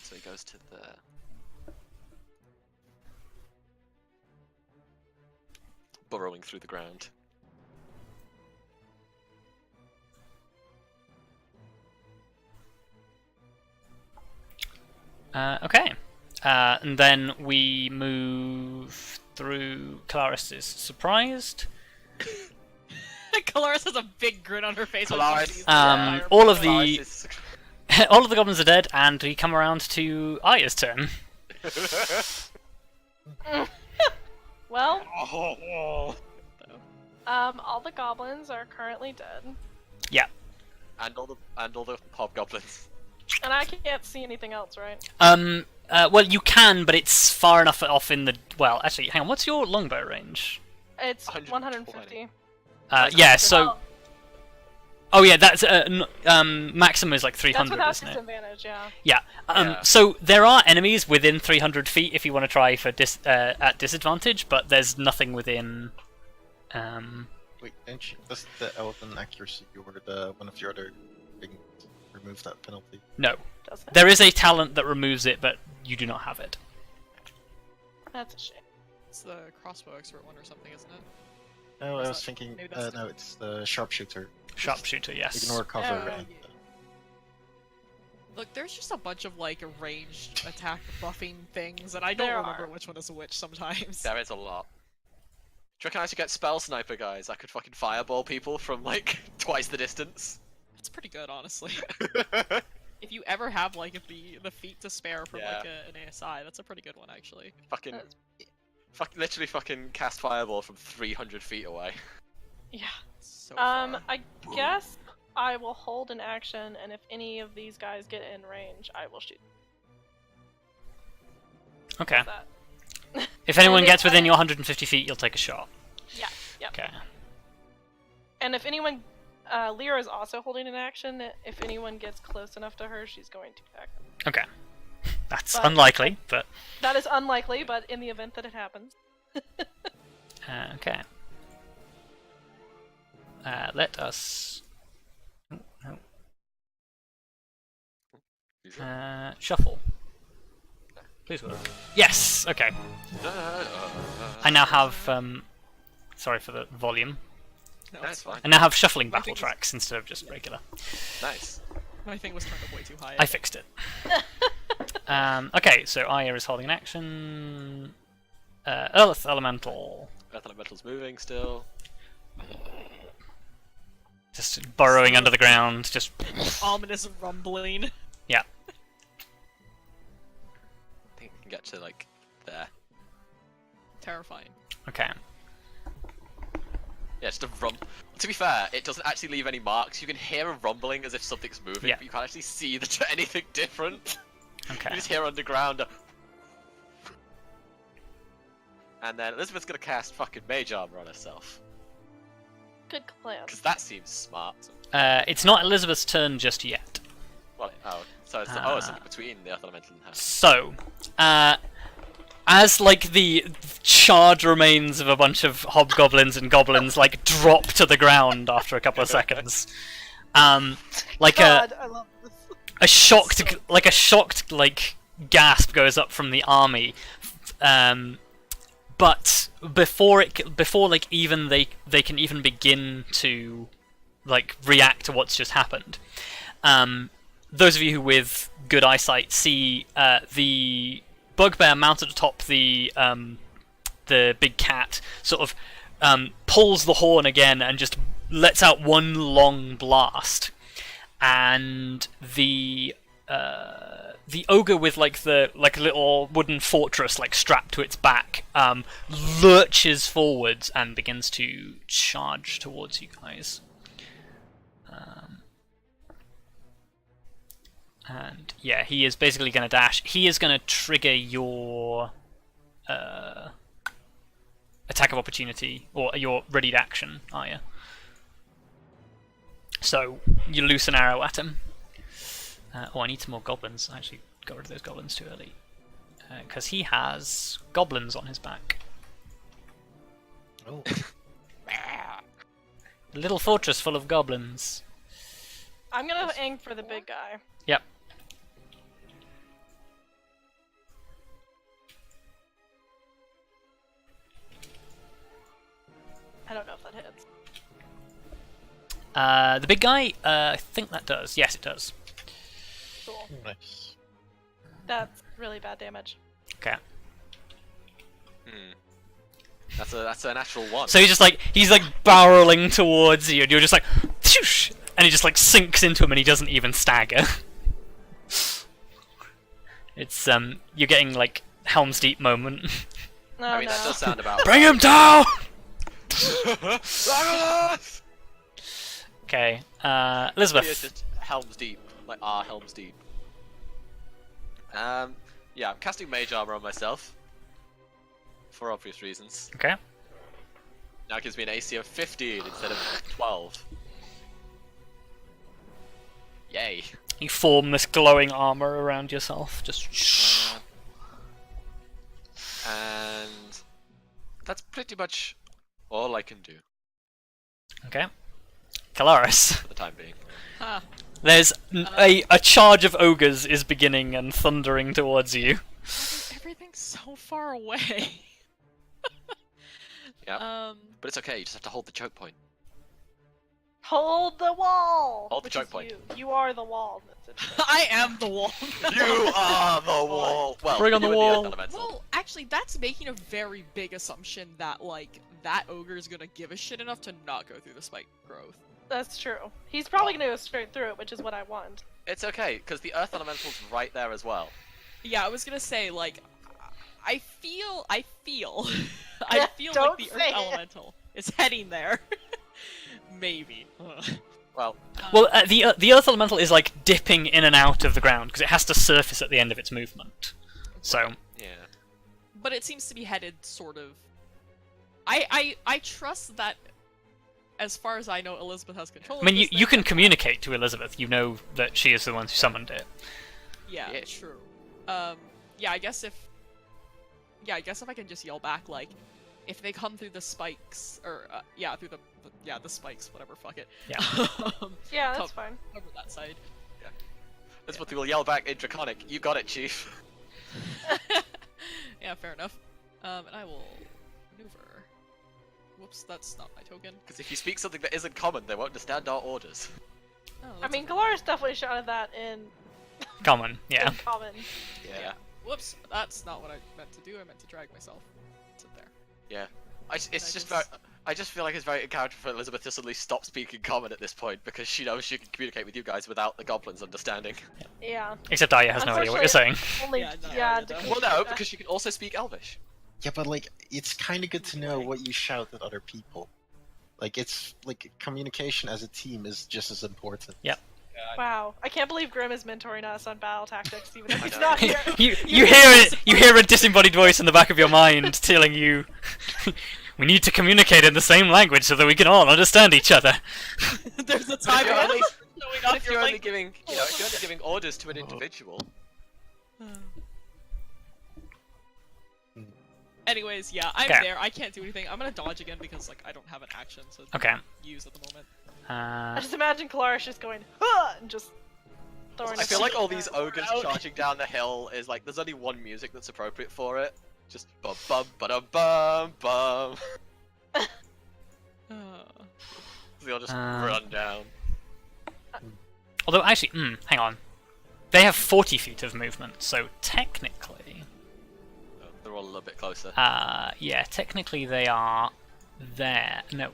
So he goes to the. Burrowing through the ground. Okay. And then we move through. Kelariis is surprised. Kelariis has a big grin on her face. when Kelariis, she sees the fire all of burn. the all of the goblins are dead, and we come around to Arya's turn. Well, Oh. all the goblins are currently dead, Yeah. And all the hobgoblins. and I can't see anything else, right? Well, you can, but it's far enough off in the. Well, actually, hang on. What's your longbow range? It's 120. 150. Yeah. So. Well, Oh yeah, that's maximum is like that's 300, without isn't it? disadvantage, yeah. Yeah. Yeah. So there are enemies within 300 feet if you want to try for at disadvantage, but there's nothing within. Wait, does the elven accuracy or the one of your other things remove that penalty? No. Does it? There is a talent that removes it, but you do not have it. That's a shame. It's the crossbow expert one or something, isn't it? No, Or I is was that- thinking. maybe that's No, it's the sharpshooter. Sharpshooter, yes. Ignore cover. Oh, and, Look, there's just a bunch of like ranged attack buffing things, and I don't There remember are. which one is which sometimes. There is a lot. Do you reckon I should get spell sniper, guys? I could fucking fireball people from like twice the distance. That's pretty good, honestly. If you ever have like the feet to spare from Yeah. like an ASI, that's a pretty good one actually. Fucking, literally fucking cast fireball from 300 feet away. Yeah. So far. I guess I will hold an action, and if any of these guys get in range, I will shoot. Okay. How's that? If anyone And gets if within I- your 150 feet, you'll take a shot. Yeah. Yep. Okay. And if anyone, Lyra is also holding an action. If anyone gets close enough to her, she's going to attack them. Okay. That's But- unlikely, but That is unlikely, but in the event that it happens, okay. Let us shuffle. Please work. Yes. Okay. I now have. Sorry for the volume. No, That's it's fine. fine. I now have shuffling I battle think tracks instead of just regular. Nice. My thing was turned up way too high. I fixed it. Okay, so Arya is holding an action. Earth Elemental. Earth Elemental's moving still. Just burrowing under the ground. Just. Ominous rumbling. Yeah. I think we can get to like there. Terrifying. Okay. Yeah, just a To be fair, it doesn't actually leave any marks. You can hear a rumbling as if something's moving, Yeah. but you can't actually see anything different. Okay. You just hear underground. And then Elizabeth's gonna cast fucking Mage Armor on herself. good plan. Because that seems smart. It's not Elizabeth's turn just yet. Well, so it's something between the Earth Elemental and her. So, as like the charred remains of a bunch of hobgoblins and goblins like drop to the ground after a couple of seconds, like God, I love this. a shocked like gasp goes up from the army, but before like even they can even begin to like react to what's just happened, those of you with good eyesight see the bugbear mounted atop the big cat sort of pulls the horn again and just lets out one long blast, and the ogre with like a little wooden fortress like strapped to its back lurches forwards and begins to charge towards you guys. And yeah, he is basically going to dash. He is going to trigger your attack of opportunity, or your readied action, Arya. So you loose an arrow at him. I need some more goblins. I actually got rid of those goblins too early. Because he has goblins on his back. Oh. A little fortress full of goblins. I'm gonna aim for the big guy. Yep. I don't know if that hits. The big guy, I think that does. Yes, it does. Cool. Nice. That's really bad damage. Okay. That's a natural one. So he's like barreling towards you, and you're just like, "Pshoosh!" And he just like sinks into him, and he doesn't even stagger. It's you're getting like Helm's Deep moment. Oh, I mean, no. that does sound about. Bring him down. Okay, It's Elizabeth. just Helm's Deep, like our Helm's Deep. Yeah, I'm casting Mage Armor on myself. For obvious reasons. Okay. Now it gives me an AC of 15 instead of 12. Yay. You form this glowing armor around yourself. Just. And that's pretty much all I can do Okay. Kelariis. for the time being. Ha. There's a charge of ogres is beginning and thundering towards you. Everything's so far away. Yeah. But it's okay, you just have to hold the choke point. Hold the wall! Hold the which choke is point. You are the wall. That's it. I am the wall. You are the wall! Well, Bring on the you and wall. Earth Elemental. Well, actually, that's making a very big assumption that, like, that ogre is gonna give a shit enough to not go through the spike growth. That's true. He's probably gonna go straight through it, which is what I want. It's okay, because the Earth Elemental's right there as well. Yeah, I was gonna say, like, I feel Yeah, like don't the Earth say it. Elemental is heading there. Maybe. Well, Well, the earth elemental is like dipping in and out of the ground because it has to surface at the end of its movement. So yeah. But it seems to be headed sort of. I trust that. As far as I know, Elizabeth has control. I mean, of this you thing. can communicate to Elizabeth. You know that she is the one who summoned it. Yeah, Yeah. true. Yeah, I guess if I can just yell back, like, if they come through the spikes, or through the spikes, whatever, fuck it. Yeah. Yeah, that's fine. Cover that side. That's what they will yell back in Draconic. You got it, Chief. Yeah, fair enough. And I will maneuver. Whoops, that's not my token. Because if you speak something that isn't common, they won't understand our orders. Oh, I that's mean, okay. Kelariis definitely shouted that in Common, yeah. common. Yeah. Whoops, that's not what I meant to do. I meant to drag myself. Sit there. Yeah. It's I just just- very. I just feel like it's very in character for Elizabeth to suddenly stop speaking common at this point because she knows she can communicate with you guys without the goblins understanding. Yeah. Except Arya has no idea what you're saying. Only, Yeah, no, yeah. I don't. Well, no, because she can also speak Elvish. Yeah, but like, it's kind of good to know what you shout at other people. Like, it's like communication as a team is just as important. Yeah. Wow. I can't believe Grim is mentoring us on battle tactics, even if I he's know. not here. you hear a disembodied voice in the back of your mind telling you we need to communicate in the same language so that we can all understand each other. There's a But time if you're when only, showing but up, if you're you're only like, giving, if you're only giving orders to an individual, Anyways, yeah, I'm Okay. there. I can't do anything. I'm gonna dodge again because, like, I don't have an action to Okay. use at the moment. I just imagine Kelariis just going, huh, and just throwing I his feel like feet all these around. ogres charging down the hill is like there's only one music that's appropriate for it. Just bum bum ba bum bum. They'll just run down. Although actually, hang on. They have 40 feet of movement, so technically, Oh, they're all a little bit closer. yeah, technically they are there. No.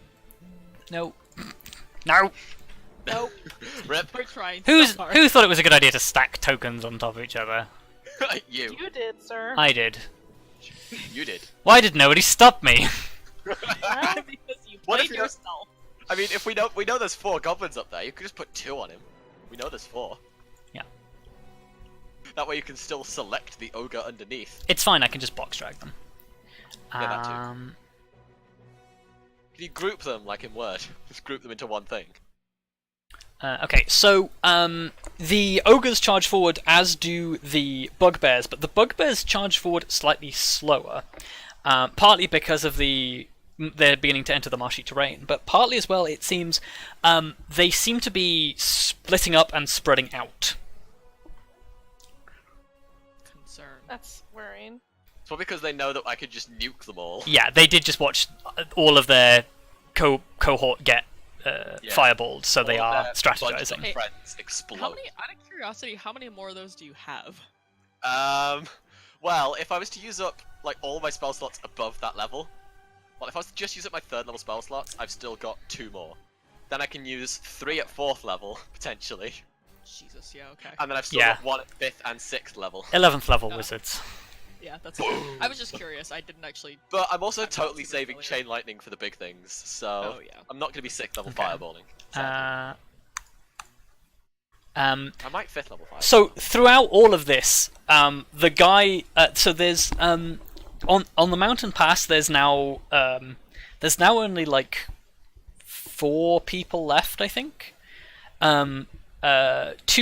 No. No. Nope. Rip. We're trying. Who so hard. thought it was a good idea to stack tokens on top of each other? You. You did, sir. I did. You did. Why did nobody stop me? Well, Because you What if played you don't- yourself. I mean, if we know there's 4 goblins up there, you could just put 2 on him. We know there's 4. Yeah. That way you can still select the ogre underneath. It's fine, I can just box drag them. Yeah, that too. If you group them like in Word, just group them into one thing. Okay, so the ogres charge forward, as do the bugbears, but the bugbears charge forward slightly slower, partly because of they're beginning to enter the marshy terrain, but partly as well, it seems they seem to be splitting up and spreading out. Concern. that's worrying. It's probably because they know that I could just nuke them all. Yeah, they did just watch all of their cohort get fireballed, so they All of are their strategizing. bunch of friends explode. How many? Out of curiosity, how many more of those do you have? Well, if I was to use up like all my spell slots above that level, well, if I was to just use up my 3rd level spell slots, I've still got 2 more. Then I can use 3 at 4th level potentially, Jesus, yeah, okay. and then I've still Yeah. got 1 at 5th and 6th level. 11th level Oh. wizards. Yeah, that's. I was just curious. I didn't actually. But I'm also I'm not totally super saving familiar. chain lightning for the big things, so Oh yeah. I'm not going to be 6th level Okay. fireballing. sadly. I might 5th level fire. So throughout all of this, the guy. So there's on the mountain pass. There's now only like 4 people left, I think. 2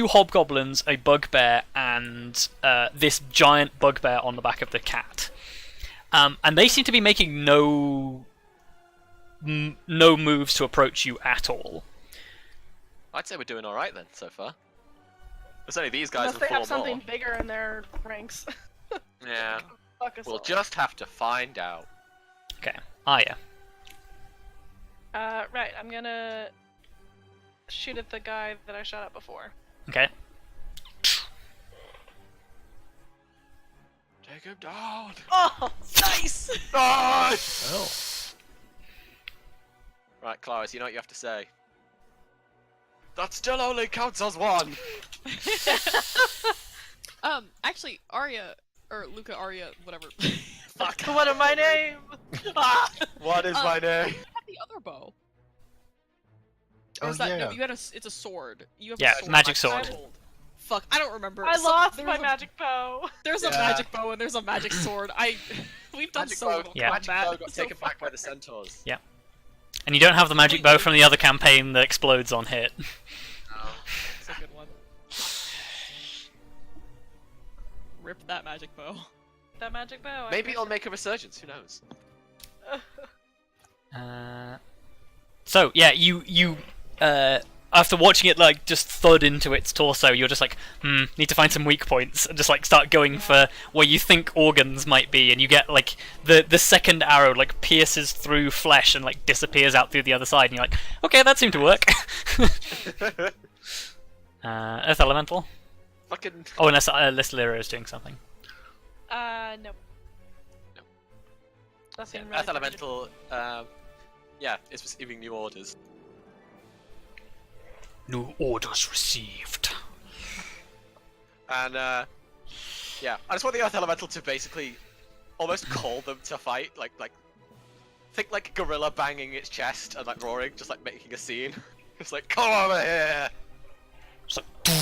hobgoblins, a bugbear, and this giant bugbear on the back of the cat. And they seem to be making no moves to approach you at all. I'd say we're doing all right then so far. There's only these guys Unless and they 4 have something more. bigger in their ranks. Yeah, Fuck us we'll all. just have to find out. Okay, Arya. Right, I'm gonna shoot at the guy that I shot at before. Okay. Take him down. Oh, nice! Nice! Right, Kelariis, you know what you have to say. That still only counts as 1. Actually, Arya or Luka, Arya, whatever. Fuck. What am my name? What is my name? You have the other bow. Oh Or is that, yeah. No, you had it's a sword. You have Yeah, a sword. magic sword. Fuck, I don't remember. I lost There's my a- magic bow. There's a Yeah. magic bow and there's a magic sword. We've done Magic so bow, little Yeah. magic combat. bow got It's so taken back by fucking the centaurs. And you don't have the magic bow from the other campaign that explodes on hit. It's a good one. Rip that magic bow. That magic bow. I Maybe guess. it'll make a resurgence, who knows? So yeah, you after watching it like just thud into its torso, you're just like, need to find some weak points, and just like start going for where you think organs might be, and you get like the second arrow like pierces through flesh and like disappears out through the other side, and you're like, okay, that seemed to work. Earth Elemental. Fucking. Oh, unless Lyra is doing something. No. No. That's Yeah, even really Earth Elemental, yeah, it's receiving new orders. New orders received. And, yeah, I just want the Earth Elemental to basically almost call them to fight, think like a gorilla banging its chest and like roaring, just like making a scene. Just like, come over here! It's like, But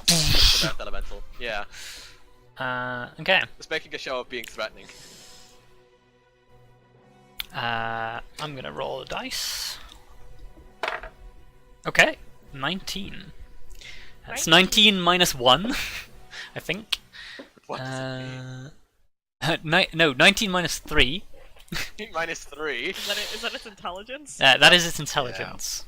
it's an Earth Elemental, yeah. okay. Just making a show of being threatening. I'm gonna roll a dice. Okay, 19. That's 19 minus 1, I think. What does No, 19 minus 3. it mean? Minus 3. Is that its intelligence? That is its intelligence.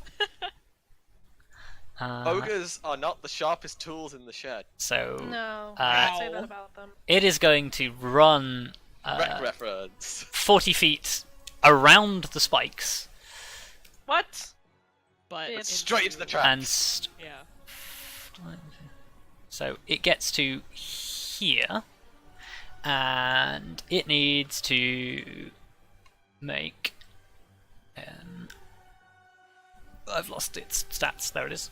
Ogres are not the sharpest tools in the shed. So No, Uh, I can't say that about them. it is going to run Rec reference. 40 feet around the spikes What? But It's Straight into the trap. and yeah. so it gets to here, and it needs to make. I've lost its stats. There it is.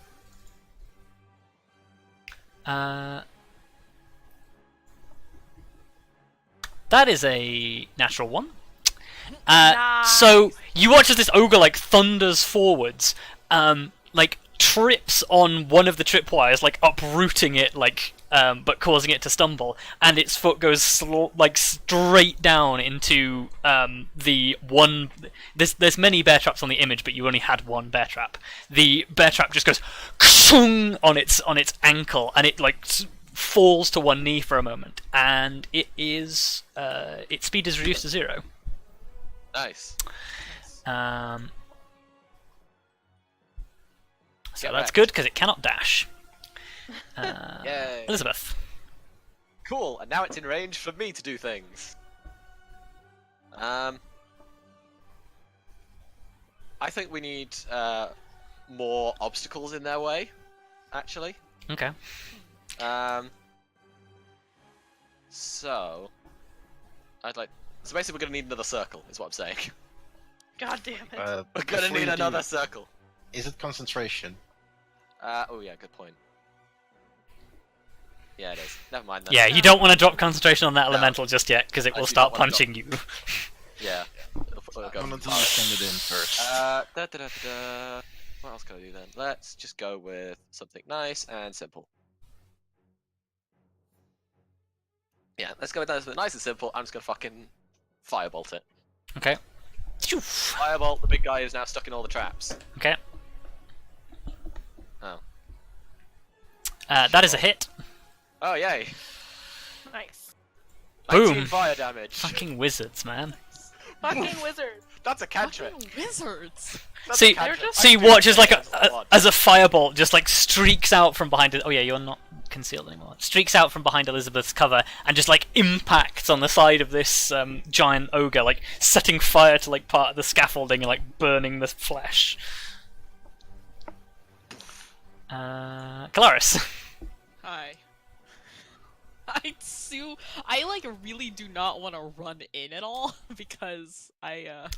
That is a natural one. So you watch as this ogre like thunders forwards, like trips on one of the tripwires, like uprooting it, like but causing it to stumble, and its foot goes like straight down into the one. There's many bear traps on the image, but you only had one bear trap. The bear trap just goes on its ankle, and it like falls to one knee for a moment, and it is its speed is reduced to 0. Nice. So Get that's wrecked. good because it cannot dash. Yay. Elizabeth. Cool, and now it's in range for me to do things. I think we need more obstacles in their way, actually. Okay. So, I'd like. So basically, we're gonna need another circle, is what I'm saying. God damn it. We're gonna before need you do, another circle. Is it concentration? Oh yeah, good point. Yeah, it is. Never mind then. Yeah, you don't want to drop concentration on that No. elemental just yet, because it I will do start not wanna punching you. Yeah. We'll go. I'm gonna send it in first. What else can I do then? Let's just go with something nice and simple. Yeah, let's go with something nice and simple. I'm just gonna fucking firebolt it. Okay. Firebolt, the big guy is now stuck in all the traps. Okay. Oh. That is a hit. Oh, yay. Nice. 19 Boom. fire damage. Fucking wizards, man. Fucking wizard. That's a cantrip. Fucking wizards! That's See, a cantrip. just- so you I watch do as like this a lot. as a firebolt just like streaks out from behind it. Oh yeah, you're not concealed anymore. Streaks out from behind Elizabeth's cover and just like impacts on the side of this giant ogre, like setting fire to like part of the scaffolding and like burning the flesh. Kelariis. Hi. I like really do not want to run in at all because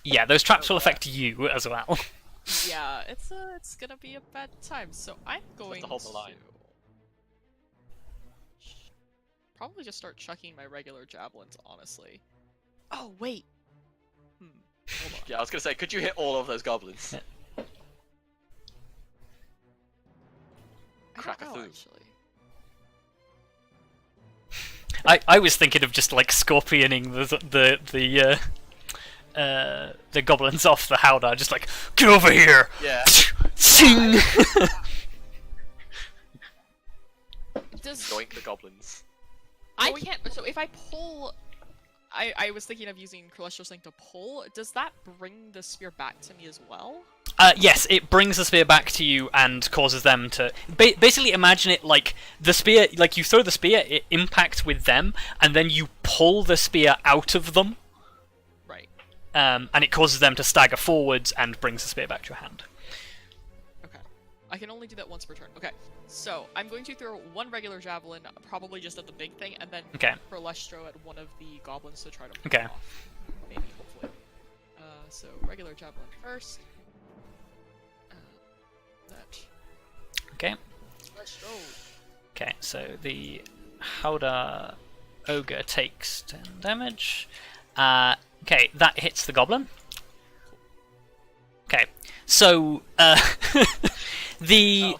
Yeah, those traps will affect you as well. yeah, it's gonna be a bad time. So I'm going to hold the line. probably just start chucking my regular javelins, honestly. Oh wait. Hold on. Yeah, I was gonna say, could you hit all of those goblins? Yeah. I don't Crack-a-thoo. know, actually. I was thinking of just like scorpioning the goblins off the howdah, just like get over here. Yeah. Sing. Does Yoink the goblins. I can't. So if I pull, I was thinking of using Celestial Thing to pull. Does that bring the spear back to me as well? Yes, it brings the spear back to you and causes them to... basically, imagine it like the spear... Like, you throw the spear, it impacts with them, and then you pull the spear out of them, Right. and it causes them to stagger forwards and brings the spear back to your hand. Okay. I can only do that once per turn. Okay. So I'm going to throw one regular javelin, probably just at the big thing, and then Okay. Prolestro at one of the goblins to try to pull Okay. it off. Maybe, hopefully. So regular javelin first. That. Okay. Prolestro. Okay, so the howdah ogre takes 10 damage. Okay, that hits the goblin. Okay, so the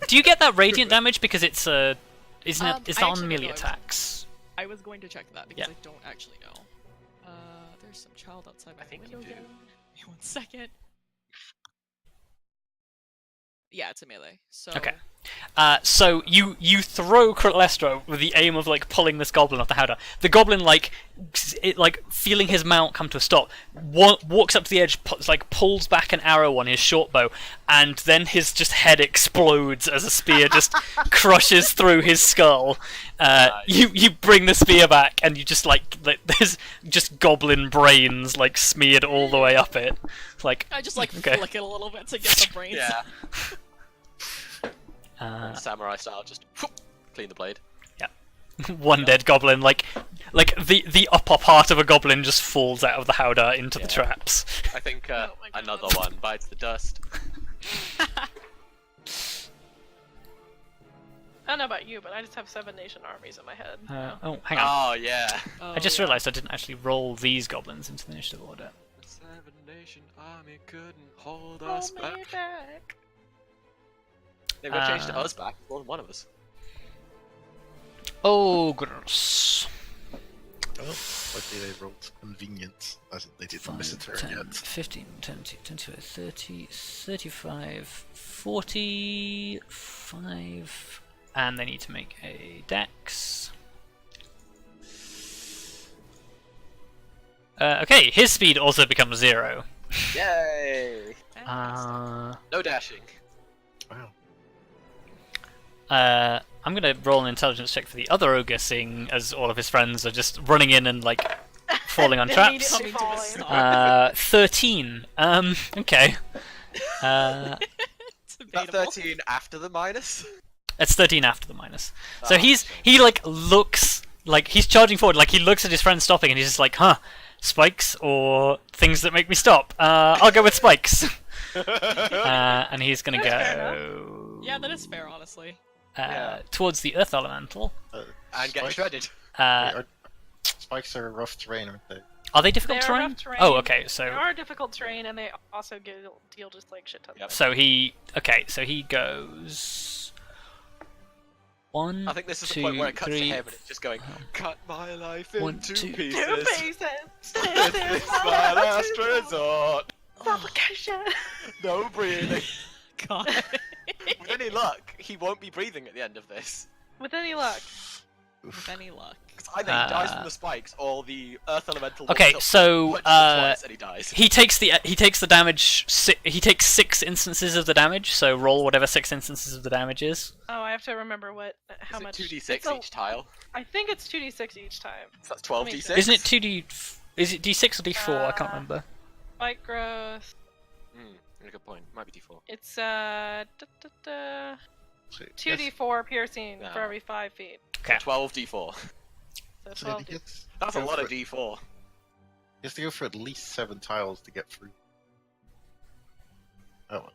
do you get that radiant damage because it's isn't it? Is I that actually on don't melee know. attacks? I was going to check that because Yeah. I don't actually know. There's some child outside my I think you window do. again. Give me 1 second. Yeah, it's a melee. So Okay. So you throw Crotolestro with the aim of like pulling this goblin off the howdah. The goblin like feeling his mount come to a stop, walks up to the edge, pulls back an arrow on his short bow, and then his just head explodes as a spear just crushes through his skull. You bring the spear back, and you just like there's just goblin brains like smeared all the way up it. It's like I just like okay. flick it a little bit to get the brains. Yeah. Uh, Samurai style, just clean the blade. one dead goblin, like the upper part of a goblin just falls out of the howdah into the Yeah. traps. I think Oh my God. another one bites the dust. I don't know about you, but I just have 7 nation armies in my head. Oh, hang on. Oh yeah. Oh, I just yeah. realised I didn't actually roll these goblins into the initiative order. The Seven Nation Army couldn't hold Hold us me back. back. They've got changed to us back. More than one of us. Ogres. Oh, luckily they rolled convenient, as they didn't miss a 5, turn 10, yet. 15, 20, 25, 30, 35, 45, and they need to make a dex. Okay, his speed also becomes 0. Yay! No dashing. Wow. I'm gonna roll an intelligence check for the other ogre, seeing as all of his friends are just running in and like falling on traps. Immediately Coming to a falling. stop. 13. Okay. It's That debatable. 13 after the minus? It's 13 after the minus. So Ah, he like looks like he's charging forward. Like he looks at his friend stopping, and he's just like, "Huh, spikes or things that make me stop? I'll go with spikes." And he's gonna go. Yeah, that is fair, honestly. Towards the earth elemental. And get shredded. Spikes are rough terrain, aren't they? Are they difficult They're terrain? rough terrain. Oh, okay. So They are difficult terrain, and they also deal just like shit tons. Yep. so he goes. One, I think this is two, the point where it cuts three, to him and it's just going, cut my life in One, two two. pieces. Two pieces. This is my last resort. Supplication. No breathing. God. With any luck, he won't be breathing at the end of this. With any luck. With any luck. 'Cause either he dies from the spikes or the earth elemental. Okay, walks up so, punches him twice and he dies. He takes the damage. He takes 6 instances of the damage. So roll whatever 6 instances of the damage is. Oh, I have to remember how Is it much. 2d6 It's a- each tile? I think it's 2d6 each time. So that's 12d6. Isn't it 2d? Is it d6 or d4? I can't remember. Spike growth. A good point. Might be d4. It's 2d4 piercing Nah. for every 5 feet. Okay. 12d4. So So 12 he gets, That's a go lot for of it. d4. He has to go for at least 7 tiles to get through. Oh,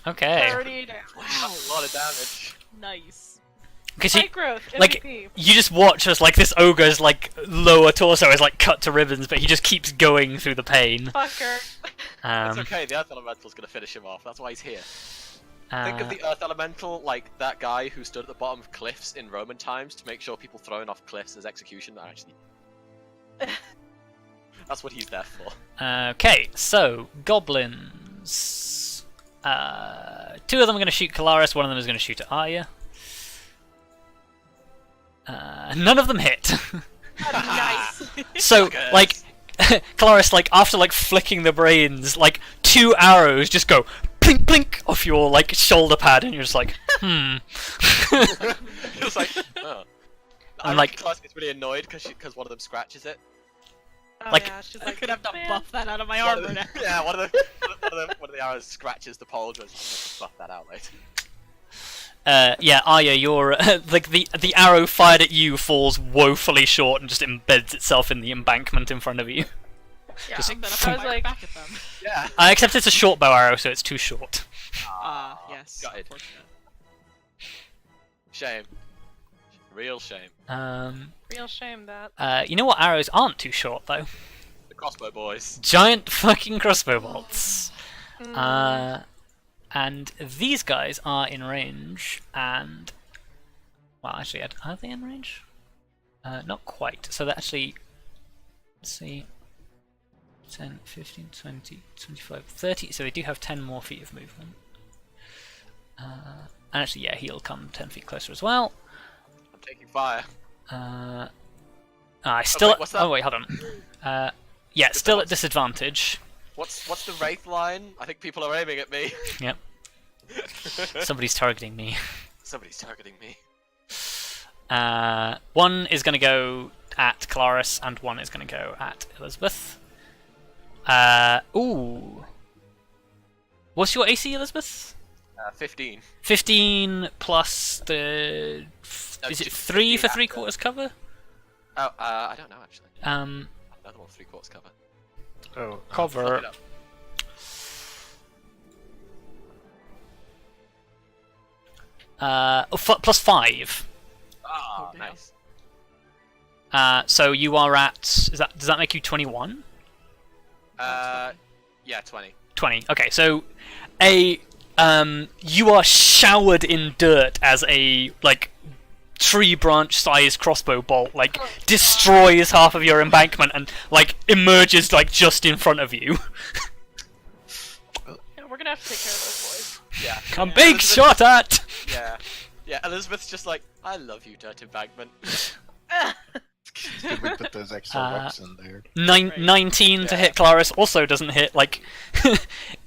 Okay. 30 damage. That's a lot of damage. Nice. Because Spike growth. like, MVP. you just watch as like this ogre's like lower torso is like cut to ribbons, but he just keeps going through the pain. Fucker. It's okay, the earth elemental's gonna finish him off. That's why he's here. Think of the earth elemental like that guy who stood at the bottom of cliffs in Roman times to make sure people thrown off cliffs as execution are actually. That's what he's there for. Okay, so goblins. 2 of them are going to shoot Kelariis. 1 of them is going to shoot at Arya. None of them hit. Nice. So Good. like, Kelariis, like after like flicking the brains, like 2 arrows just go blink blink off your like shoulder pad, and you're just like, Just like, oh. I'm I like- like Class gets really annoyed because one of them scratches it. Oh, Like- yeah, she's I like, could have to "Man." buff that out of my One of armor the- now. yeah, one of the arrows scratches the pole. Goes, I'm gonna buff that out later. yeah, Arya, you're like the arrow fired at you falls woefully short and just embeds itself in the embankment in front of you. Yeah, Just Then I I was fire like, back at them. Yeah. Except it's a short bow arrow, so it's too short. Yes. Got it. Unfortunate. Shame. Real shame. real shame that. You know what arrows aren't too short though? The crossbow boys. Giant fucking crossbow bolts. Mm. And these guys are in range, and well, actually, are they in range? Not quite. So they're actually, let's see, 10, 15, 20, 25, 30. So they do have 10 more feet of movement. And actually, yeah, he'll come 10 feet closer as well. I'm taking fire. I still. wait, what's that? Oh wait, hold on. Yeah, still at disadvantage. What's the wraith line? I think people are aiming at me. Yep. Somebody's targeting me. Somebody's targeting me. 1 is going to go at Kelariis, and 1 is going to go at Elizabeth. Ooh. What's your AC, Elizabeth? 15. 15 plus the. No, Is it just 3 for 15 3/4 cover? Oh, I don't know actually. Another one 3/4 cover. oh, Cover. Look it up. Plus 5. Ah, damn. nice. So you are at. Does that make you 21? Yeah, 20. 20. Okay, so you are showered in dirt as a like tree branch sized crossbow bolt like destroys half of your embankment and like emerges like just in front of you. Yeah, we're gonna have to take care of those boys. Yeah. I'm being shot at. Yeah. Yeah, Elizabeth's just like, I love you, dirt embankment. Did we put those extra rocks in there? 19 to Yeah. hit Kelariis also doesn't hit. Like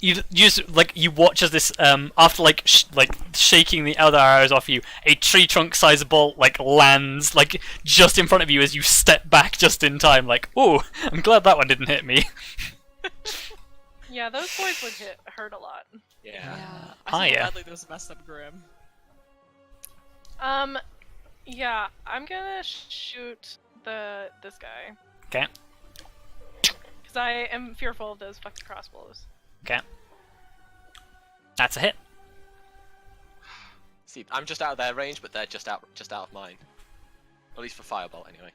you just like you watch as this after like shaking the other arrows off you, a tree trunk sized bolt like lands like just in front of you as you step back just in time. Like, oh, I'm glad that one didn't hit me. Yeah, those boys would hurt a lot. Yeah. I Hiya. see badly those messed up Grim. Yeah, I'm gonna shoot this guy. Okay. Because I am fearful of those fucking crossbows. Okay. That's a hit. See, I'm just out of their range, but they're just out of mine. At least for firebolt, anyway.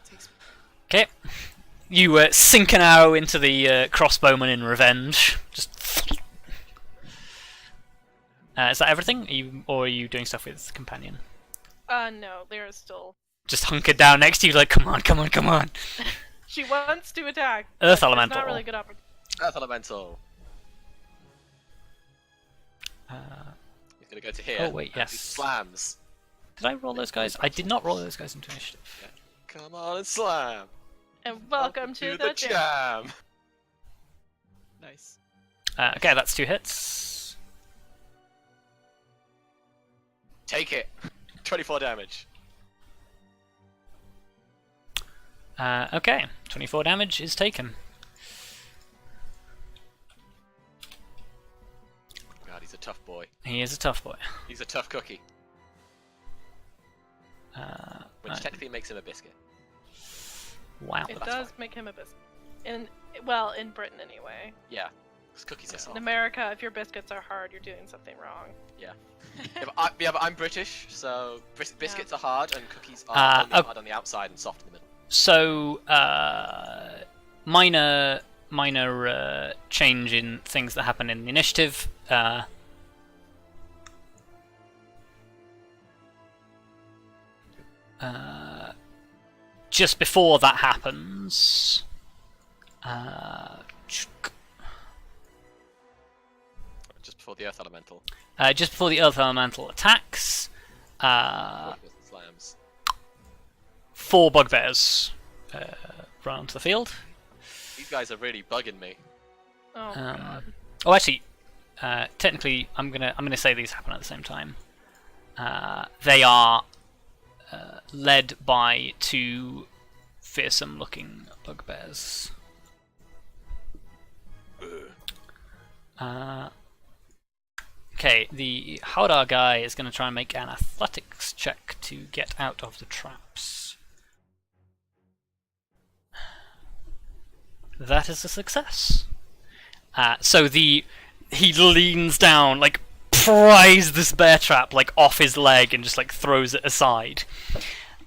Takes Okay. You sink an arrow into the crossbowman in revenge. Just. Is that everything? Or are you doing stuff with the companion? No, Lyra's still. Just hunkered down next to you, like, come on, come on, come on. She wants to attack. Earth but Elemental. It's not really good opportunity. Earth Elemental. He's gonna go to here. Oh, wait, and yes. he slams. Did I roll those guys? I did not roll those guys into initiative. Yeah. Come on and slam. And welcome to the jam. jam. nice. Okay, that's 2 hits. Take it. 24 damage. Okay, 24 damage is taken. God, he's a tough boy. He is a tough boy. He's a tough cookie. Which Right. technically makes him a biscuit. Wow. It That's does fine. make him a biscuit. In Britain anyway. Yeah, because cookies are soft. In America, if your biscuits are hard, you're doing something wrong. Yeah, but I'm British, so biscuits are hard and cookies are only hard on the outside and soft in the middle. So, minor change in things that happen in the initiative. Just before that happens, Just before the Earth Elemental. just before the Earth Elemental attacks, Slams. 4 bugbears run onto the field. These guys are really bugging me. Oh god. Oh, actually, technically, I'm gonna say these happen at the same time. They are led by 2 fearsome-looking bugbears. Okay, the Howdar guy is going to try and make an athletics check to get out of the traps. That is a success. So he leans down, like pries this bear trap like off his leg and just like throws it aside.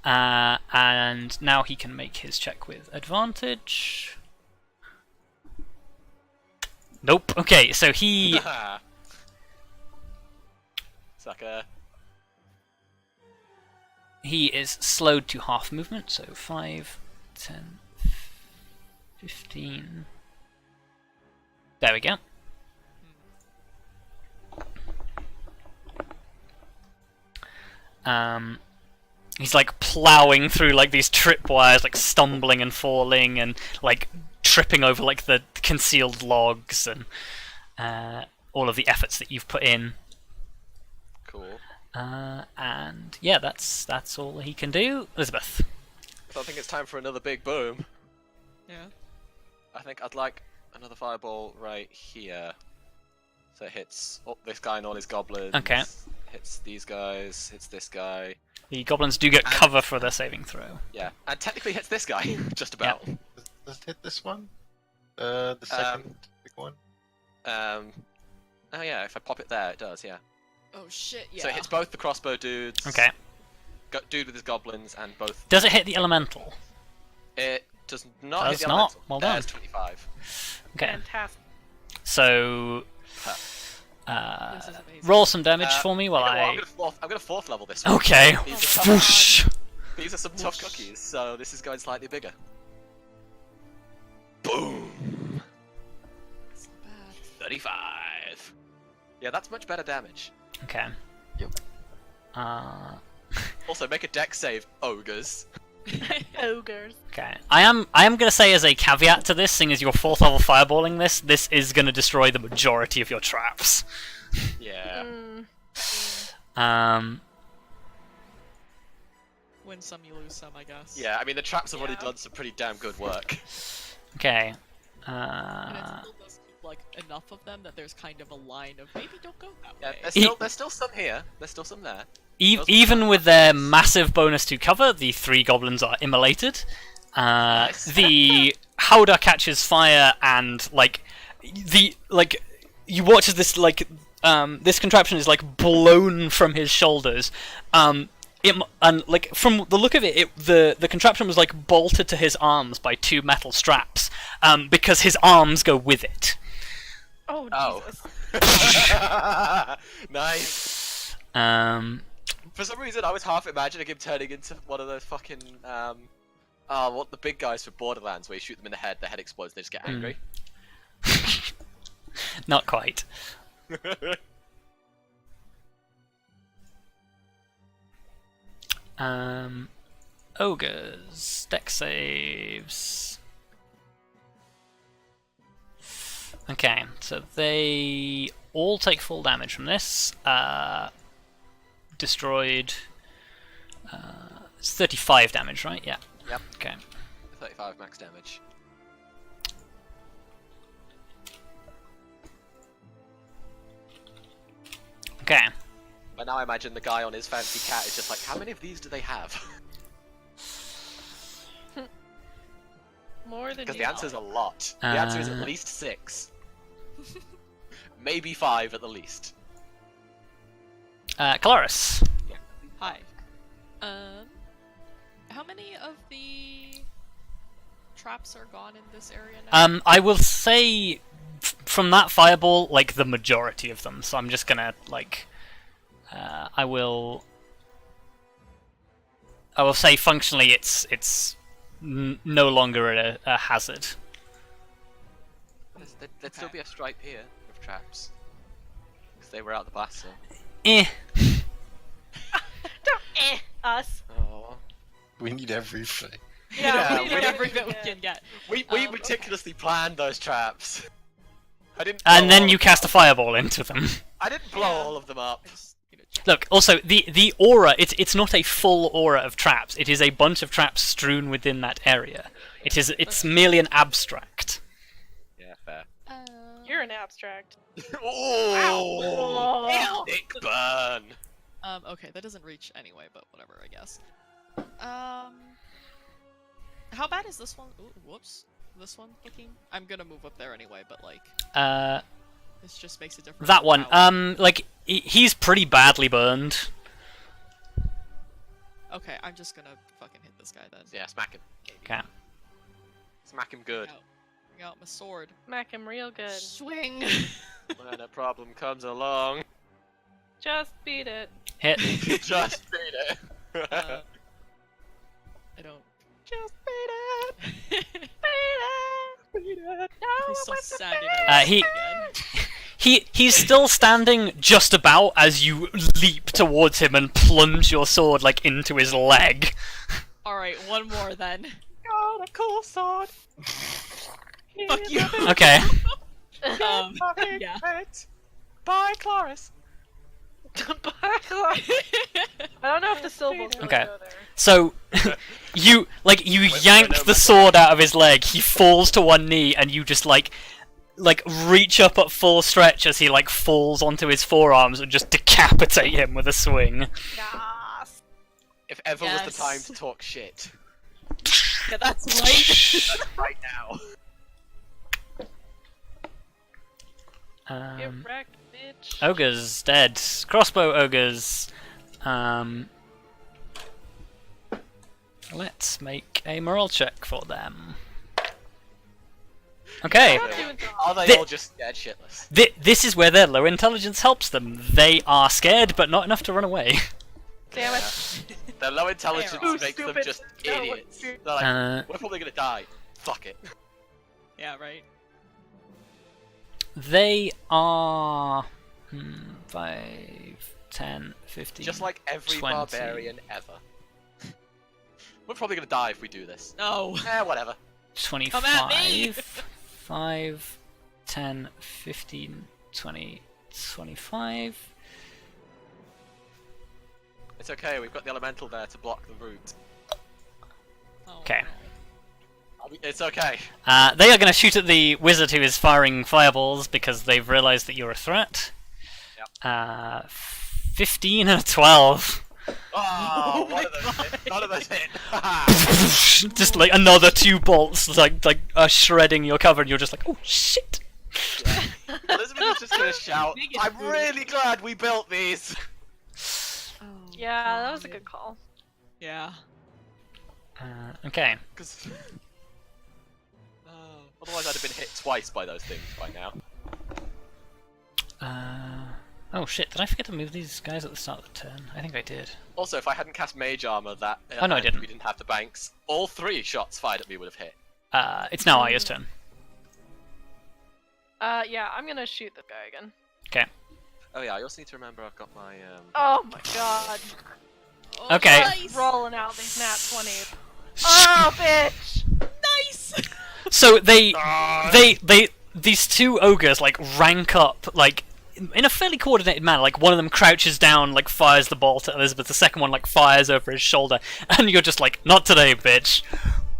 And now he can make his check with advantage. Nope. Okay, so he Sucker. he is slowed to half movement, so 5, 10, 15. There we go. He's like plowing through like these tripwires, like stumbling and falling and like tripping over like the concealed logs and all of the efforts that you've put in. Cool. And yeah, that's all he can do. Elizabeth. So I think it's time for another big boom. Yeah. I think I'd like another fireball right here. So it hits this guy and all his goblins. Okay. Hits these guys, hits this guy. The goblins do get cover for their saving throw. Yeah, and technically hits this guy, just about. Does it hit this one? The second big one? Oh yeah, if I pop it there, it does, yeah. Oh shit, yeah. So it hits both the crossbow dudes. Okay. Dude with his goblins, and both. Does it hit the elemental? It does not hit Does the not. elemental. Well done. There's 25. Okay. Fantastic. So This is amazing. roll some damage for me while You know what, I. I'm gonna fourth level this one. Okay. These are, Whoosh. these are some tough cookies, so this is going slightly bigger. Boom! It's not bad. 35. Yeah, that's much better damage. Okay. Yep. Also, make a dex save, ogres. Ogres. Okay. I am gonna say as a caveat to this, seeing as you're 4th level fireballing this is gonna destroy the majority of your traps. Yeah. Win some, you lose some, I guess. Yeah, I mean, the traps have already Yeah. done some pretty damn good work. Okay. And it still does keep like enough of them that there's kind of a line of maybe don't go that Yeah, way. there's still some here. There's still some there. Even with their massive bonus to cover, the 3 goblins are immolated. Nice. The Howdah catches fire, and you watch as this this contraption is like blown from his shoulders. And like from the look of it, the contraption was like bolted to his arms by 2 metal straps, because his arms go with it. Oh, Jesus. Nice. For some reason, I was half imagining him turning into one of those fucking what the big guys for Borderlands, where you shoot them in the head explodes, they just get angry. Not quite. Ogres, dex saves. Okay, so they all take full damage from this. Destroyed. It's 35 damage, right? Yeah. Yep. Okay. 35 max damage. Okay. But now I imagine the guy on his fancy cat is just like, how many of these do they have? More than Because you the answer's know. a lot. The answer is at least 6. Maybe 5 at the least. Kelariis. Hi. How many of the traps are gone in this area now? I will say from that fireball, like the majority of them. So I'm just gonna like, I will say functionally, it's no longer a hazard. There'd still be a stripe here of traps. Because they were out the blast zone. Eh. Don't us. Oh. We need everything. Yeah, we we need need Every bit we everything. can get. We Okay. meticulously planned those traps. I didn't. And blow then all you of cast a fireball into them. I didn't blow all of them up. I just, check. Look, also the aura, it's not a full aura of traps. It is a bunch of traps strewn within that area. It's merely an abstract. Yeah, fair. You're an abstract. Oh, thick burn. Okay, that doesn't reach anyway, but whatever, I guess. How bad is this one? Ooh, whoops. This one looking? I'm gonna move up there anyway, but like, this just makes a difference. That one, How- like he's pretty badly burned. Okay, I'm just gonna fucking hit this guy then. Yeah, smack him. Okay. Smack him good. Bring out my sword. Smack him real good. Swing! When a problem comes along, Just beat it. Hit. just beat it. I don't. Just beat it. Beat it. Beat it. No, He's still what's the standing beat? there he- again. He's still standing just about as you leap towards him and plunge your sword like into his leg. Alright, one more then. Got a cool sword. Fuck you. Okay. Fucking Yeah. hit by Kelariis. I don't know if the syllables really Okay. go there. So you yank the sword out of his leg. He falls to one knee, and you just like reach up at full stretch as he like falls onto his forearms and just decapitate him with a swing. Yes. If ever was the Yes. time to talk shit, Yeah, that's right. right now. Get wrecked, bitch. Ogres dead. Crossbow ogres. Let's make a morale check for them. Okay. Not doing so Are they Thi- all just scared shitless? This is where their low intelligence helps them. They are scared, but not enough to run away. Damn it. Their low intelligence Ooh, makes them stupid. just No, idiots. They're stupid. like, Uh, we're probably gonna die. Fuck it. Yeah, right. They are 5, 10, 15. Just like every 20. barbarian ever. We're probably gonna die if we do this. No. Whatever. 25. Come at me! 5, 10, 15, 20, 25. It's okay, we've got the elemental there to block the route. Oh, Okay. no. It's okay. They are going to shoot at the wizard who is firing fireballs because they've realised that you're a threat. Yep. 15 and a 12. Oh, one of those hit. None of those hit. Just like another 2 bolts, like shredding your cover, and you're just like, oh shit. Yeah. Elizabeth is just gonna shout, I'm really glad we built these! Oh, Yeah, that was a God. good call. Yeah. Okay. Because otherwise I'd have been hit twice by those things by now. Oh shit, did I forget to move these guys at the start of the turn? I think I did. Also, if I hadn't cast Mage Armor that Oh, no, I didn't. we didn't have the banks, all 3 shots fired at me would have hit. It's now Arya's turn. Yeah, I'm gonna shoot the guy again. Okay. Oh yeah, I also need to remember I've got my Oh my god. Okay. Nice! Rolling out these nat 20s. Oh, bitch! Nice! So these 2 ogres like rank up like in a fairly coordinated manner. Like one of them crouches down, like fires the bolt at Elizabeth. The second one like fires over his shoulder, and you're just like, not today, bitch.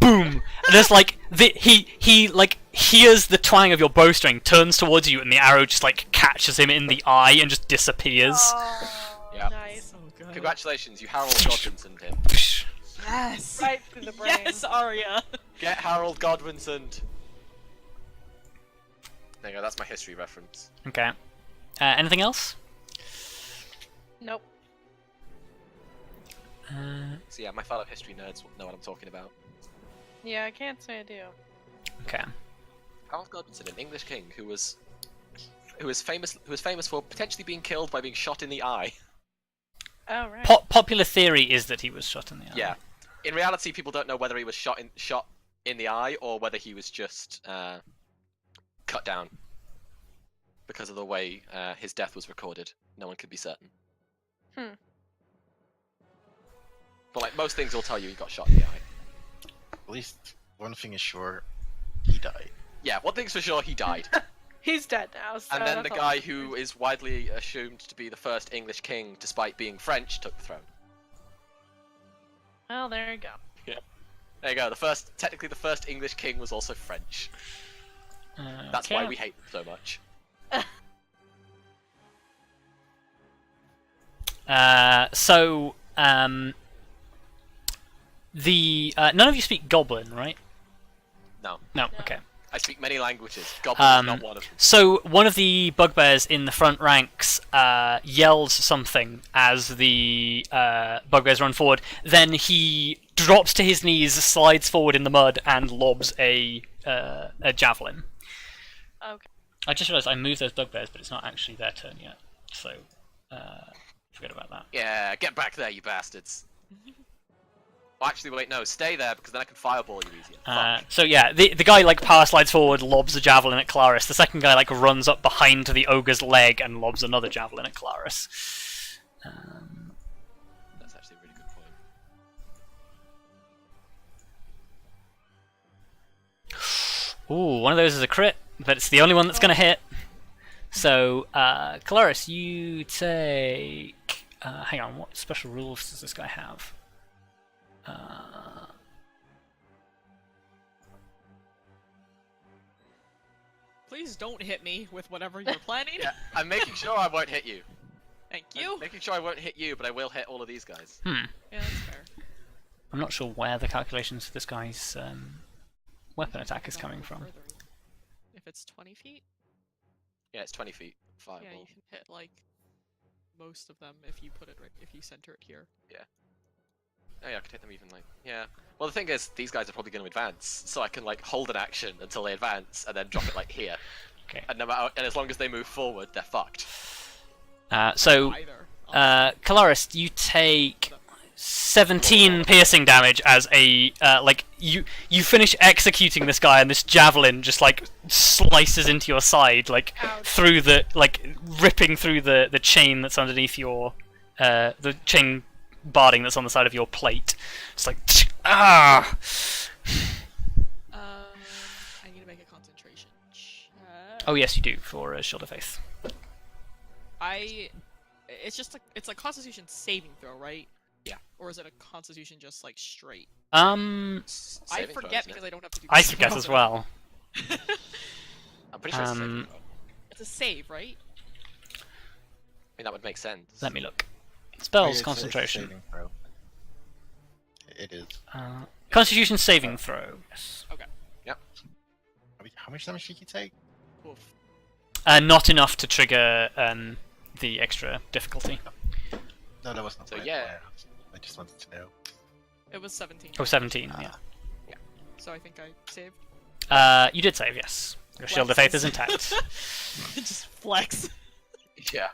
Boom! And there's like he like hears the twang of your bowstring, turns towards you, and the arrow just like catches him in the eye and just disappears. Oh, Yeah. nice. Oh, God. Congratulations, you Harold Godwinson him. Yes! Right through the brain. Yes, Arya! Get Harold Godwinson. There you go, that's my history reference. Okay. Anything else? Nope. So yeah, my fellow history nerds know what I'm talking about. Yeah, I can't say I do. Okay. Harold Godwinson, an English king who was famous for potentially being killed by being shot in the eye. Oh, right. Popular theory is that he was shot in the eye. Yeah. In reality, people don't know whether he was shot in the eye or whether he was just cut down. Because of the way his death was recorded, no one could be certain. Hmm. But like most things will tell you he got shot in the eye. At least one thing is sure, he died. Yeah, one thing's for sure, he died. He's dead now, so And then that's the all guy that who matters. is widely assumed to be the first English king, despite being French, took the throne. Well, there you go. There you go. Technically, the first English king was also French. That's why we hate them so much. None of you speak Goblin, right? No. No. Okay. I speak many languages. Goblin is not one of them. So one of the bugbears in the front ranks yells something as the bugbears run forward. Then he drops to his knees, slides forward in the mud, and lobs a javelin. Okay. I just realised I moved those bugbears, but it's not actually their turn yet. So forget about that. Yeah, get back there, you bastards. Well, actually, wait, no, stay there because then I can fireball you easier. Fuck. So yeah, the guy like power slides forward, lobs a javelin at Kelariis. The second guy like runs up behind the ogre's leg and lobs another javelin at Kelariis. That's actually a really good point. Ooh, one of those is a crit, but it's the only one that's going to hit. So, Kelariis, you take... hang on, what special rules does this guy have? Please don't hit me with whatever you're planning. Yeah, I'm making sure I won't hit you. Thank I'm you. making sure I won't hit you, but I will hit all of these guys. Hmm. Yeah, that's fair. I'm not sure where the calculations for this guy's weapon attack is Not coming go from. further. If it's 20 feet, Yeah, it's 20 feet. Fireball. yeah, you can hit like most of them if you put it right, if you center it here. Oh yeah, I could hit them even like... Yeah. Well, the thing is, these guys are probably going to advance, so I can like hold an action until they advance, and then drop it like here. Okay. And no matter, and as long as they move forward, they're fucked. So, Either. Kelariis, you take 17 piercing damage as a like you finish executing this guy, and this javelin just like slices into your side, like Ouch. through the ripping through the chain that's underneath your the chain barding that's on the side of your plate. It's like ah. I need to make a concentration check. Oh yes, you do for Shield of Faith. It's just like it's a Constitution saving throw, right? Or is it a Constitution just like straight? I I Saving throw, forget isn't it? because I don't have to do. forget as well. I'm pretty sure it's a saving Um, throw. It's a save, right? I mean, that would make sense. Let me look. Oh, yeah, Spells, it's a concentration. saving throw. It is. Constitution saving throw. Yes. How much damage did you take? Oof. Not enough to trigger the extra difficulty. No, that was not So, my yeah. plan. I just wanted to know. It was 17. Oh, 17, yeah. So I think I saved. You did save, yes. Your Shield of Faith is intact. Just flex. Yeah.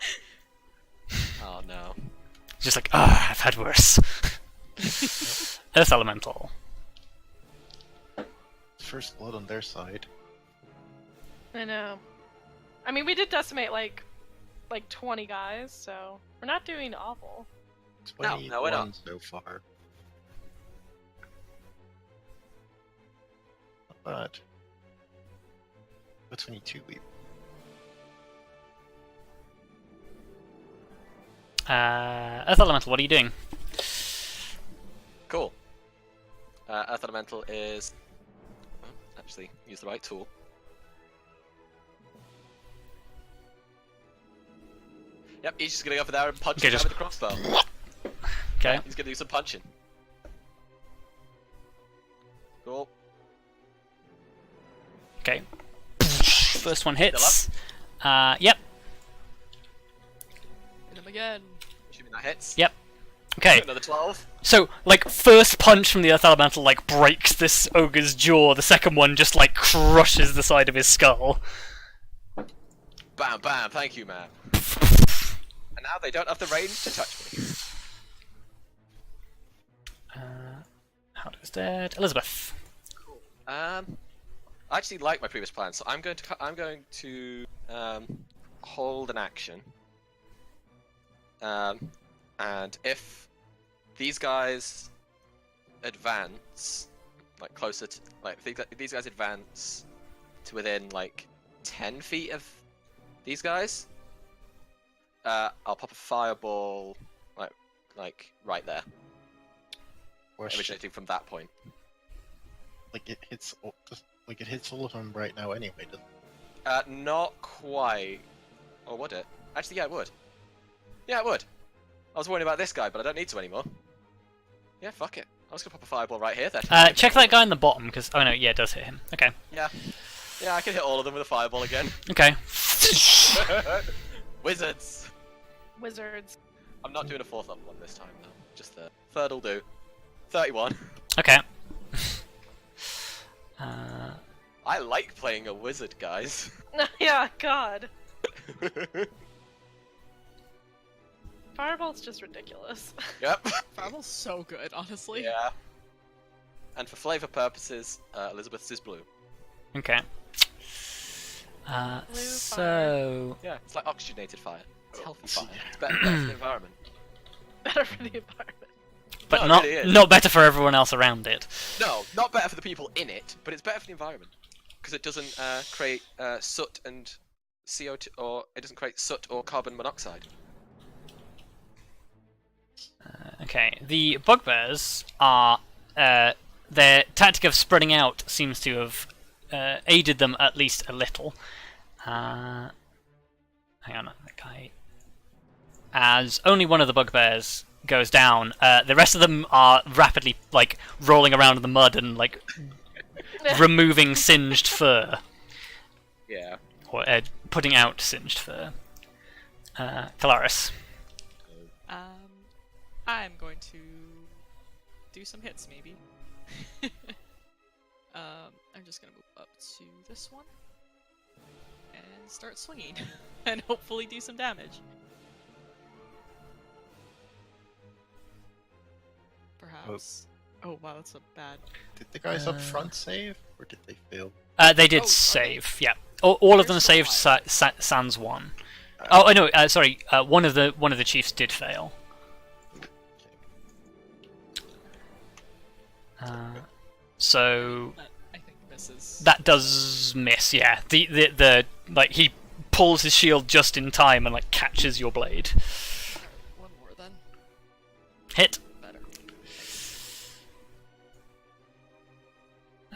Oh no. Just like, I've had worse. Earth Elemental. First blood on their side. I know. I mean, we did decimate like 20 guys, so we're not doing awful. No, we're not. 21 so far. Not bad. But 22 we. Earth Elemental, what are you doing? Cool. Earth Elemental is... oh, actually, use the right tool. Yep, he's just gonna go over there and punch Okay, the guy just- with the crossbow. Okay. He's gonna do some punching. Cool. Okay. First one hits. Yep. Hit him again. Assuming that hits. Yep. Okay. Another 12. So, like, first punch from the Earth Elemental, like, breaks this ogre's jaw. The second one just, like, crushes the side of his skull. Bam, bam, thank you, man. And now they don't have the range to touch me. Howard's dead. Elizabeth. I actually like my previous plan, so I'm going to hold an action. And if these guys advance, like closer to, like if these guys advance to within like 10 feet of these guys, I'll pop a fireball like right there, Question. originating from that point. Like it hits all of them right now anyway, doesn't it? Not quite. Or would it? Actually, yeah, it would. Yeah, it would. I was worried about this guy, but I don't need to anymore. Yeah, fuck it. I was gonna pop a fireball right here then. Check that guy in the bottom, because... oh no, yeah, it does hit him. Okay. Yeah. Yeah, I can hit all of them with a fireball again. Okay. Wizards! Wizards. I'm not doing a 4th level one this time, though. Just the 3rd will do. 31. Okay. I like playing a wizard, guys. Yeah, God. Fireball's just ridiculous. Yep. Fireball's so good, honestly. Yeah. And for flavor purposes, Elizabeth's is blue. Okay. So... Yeah, it's like oxygenated fire. It's healthy So, fire. yeah. It's better for the environment. Better for the environment. But No, it not really is. not better for everyone else around it. No, not better for the people in it, but it's better for the environment. Because it doesn't create soot and CO2, or it doesn't create soot or carbon monoxide. Okay, the bugbears are... their tactic of spreading out seems to have aided them at least a little. Hang on, that guy... As only one of the bugbears goes down, the rest of them are rapidly, like, rolling around in the mud and, like, removing singed fur. Yeah. Or putting out singed fur. Kelariis. I'm going to do some hits, maybe. I'm just gonna move up to this one and start swinging, and hopefully do some damage. Perhaps. Oh wow, that's a bad. Did the guys up front save, or did they fail? They did Oh, save, yeah. All of them They're saved still sans one. Oh, no, sorry. One of the chiefs did fail. So I think misses. that does miss, yeah. The like he pulls his shield just in time and like catches your blade. One more then. Hit.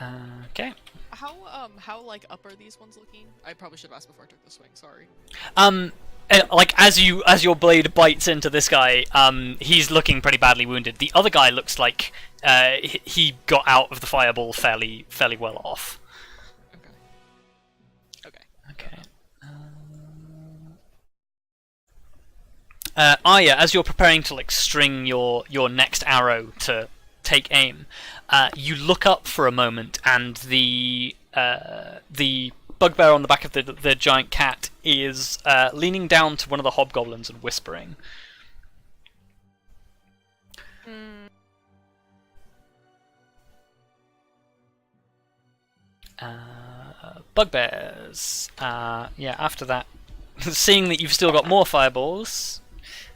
Okay. How like up are these ones looking? I probably should have asked before I took the swing. Sorry. Like as your blade bites into this guy, he's looking pretty badly wounded. The other guy looks like he got out of the fireball fairly well off. Okay. Okay. Arya, as you're preparing to like string your next arrow to take aim, you look up for a moment, and the bugbear on the back of the giant cat is leaning down to one of the hobgoblins and whispering. Bugbears. Yeah, after that, seeing that you've still got more fireballs.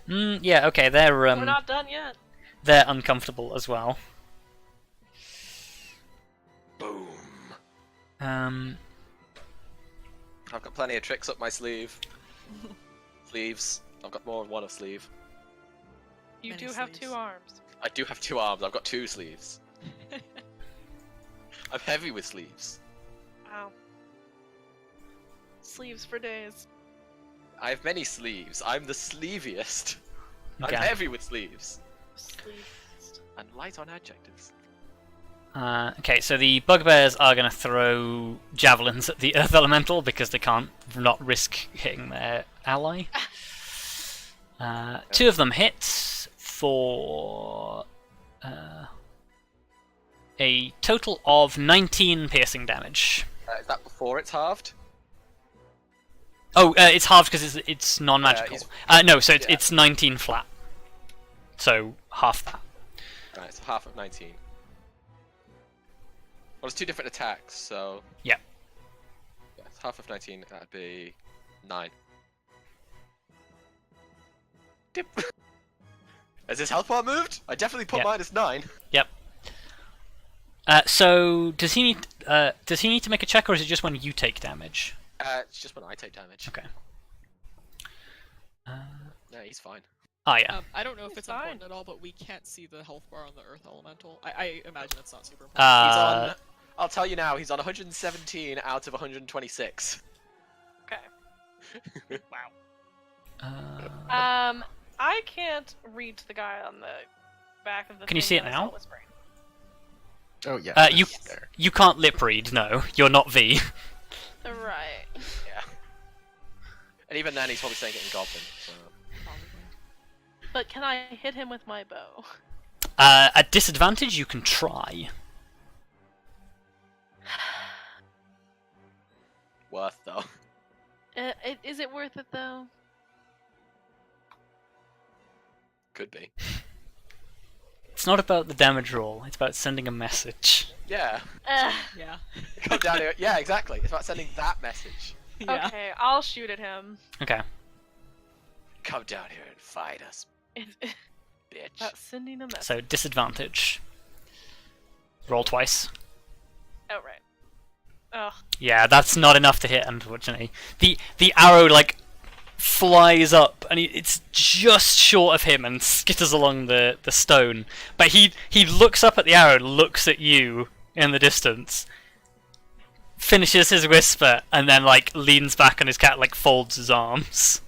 Yeah, okay, We're not done yet. they're uncomfortable as well. Boom. Um, I've got plenty of tricks up my sleeve. Sleeves. I've got more than one of sleeve. You Many do have sleeves. 2 arms. I do have 2 arms. I've got 2 sleeves. I'm heavy with sleeves. Wow. Sleeves for days. I have many sleeves. I'm the sleeviest. Okay. I'm heavy with sleeves. Sleeves. And light on adjectives. Okay, so the bugbears are going to throw javelins at the earth elemental because they can't not risk hitting their ally. 2 of them hit for a total of 19 piercing damage. Is that before it's halved? Oh, it's halved because it's non-magical. No, so yeah. it's 19 flat. So half that. Right, so half of 19. Well, it's 2 different attacks, so... Yeah. Yeah, it's half of 19, that'd be 9. Dip. Has this health bar moved? I definitely put Yeah. -9. Yep. So does he need to make a check, or is it just when you take damage? It's just when I take damage. Okay. Yeah, he's fine. Ah, yeah. I don't know if It's it's fine. important at all, but we can't see the health bar on the Earth Elemental. I imagine it's not super important. He's on... I'll tell you now, he's on 117 out of 126. Okay. Wow. I can't reach the guy on the back of the Can you thing see it that I saw now? whispering. Oh yeah. You can't lip read. No, you're not V. Right. Yeah. And even then, he's probably saying it in Goblin, so... But can I hit him with my bow? At disadvantage, you can try. Worth, though. Is it worth it though? Could be. It's not about the damage roll. It's about sending a message. Yeah. Yeah. Come down here. Yeah, exactly. It's about sending that message. Yeah. Okay, I'll shoot at him. Okay. Come down here and fight us, It's bitch. about sending a message. So disadvantage. Roll twice. Oh right. Oh, Yeah, that's not enough to hit, unfortunately. The arrow like flies up, and it's just short of him and skitters along the stone. But he looks up at the arrow, looks at you in the distance, finishes his whisper, and then like leans back on his cat, like folds his arms.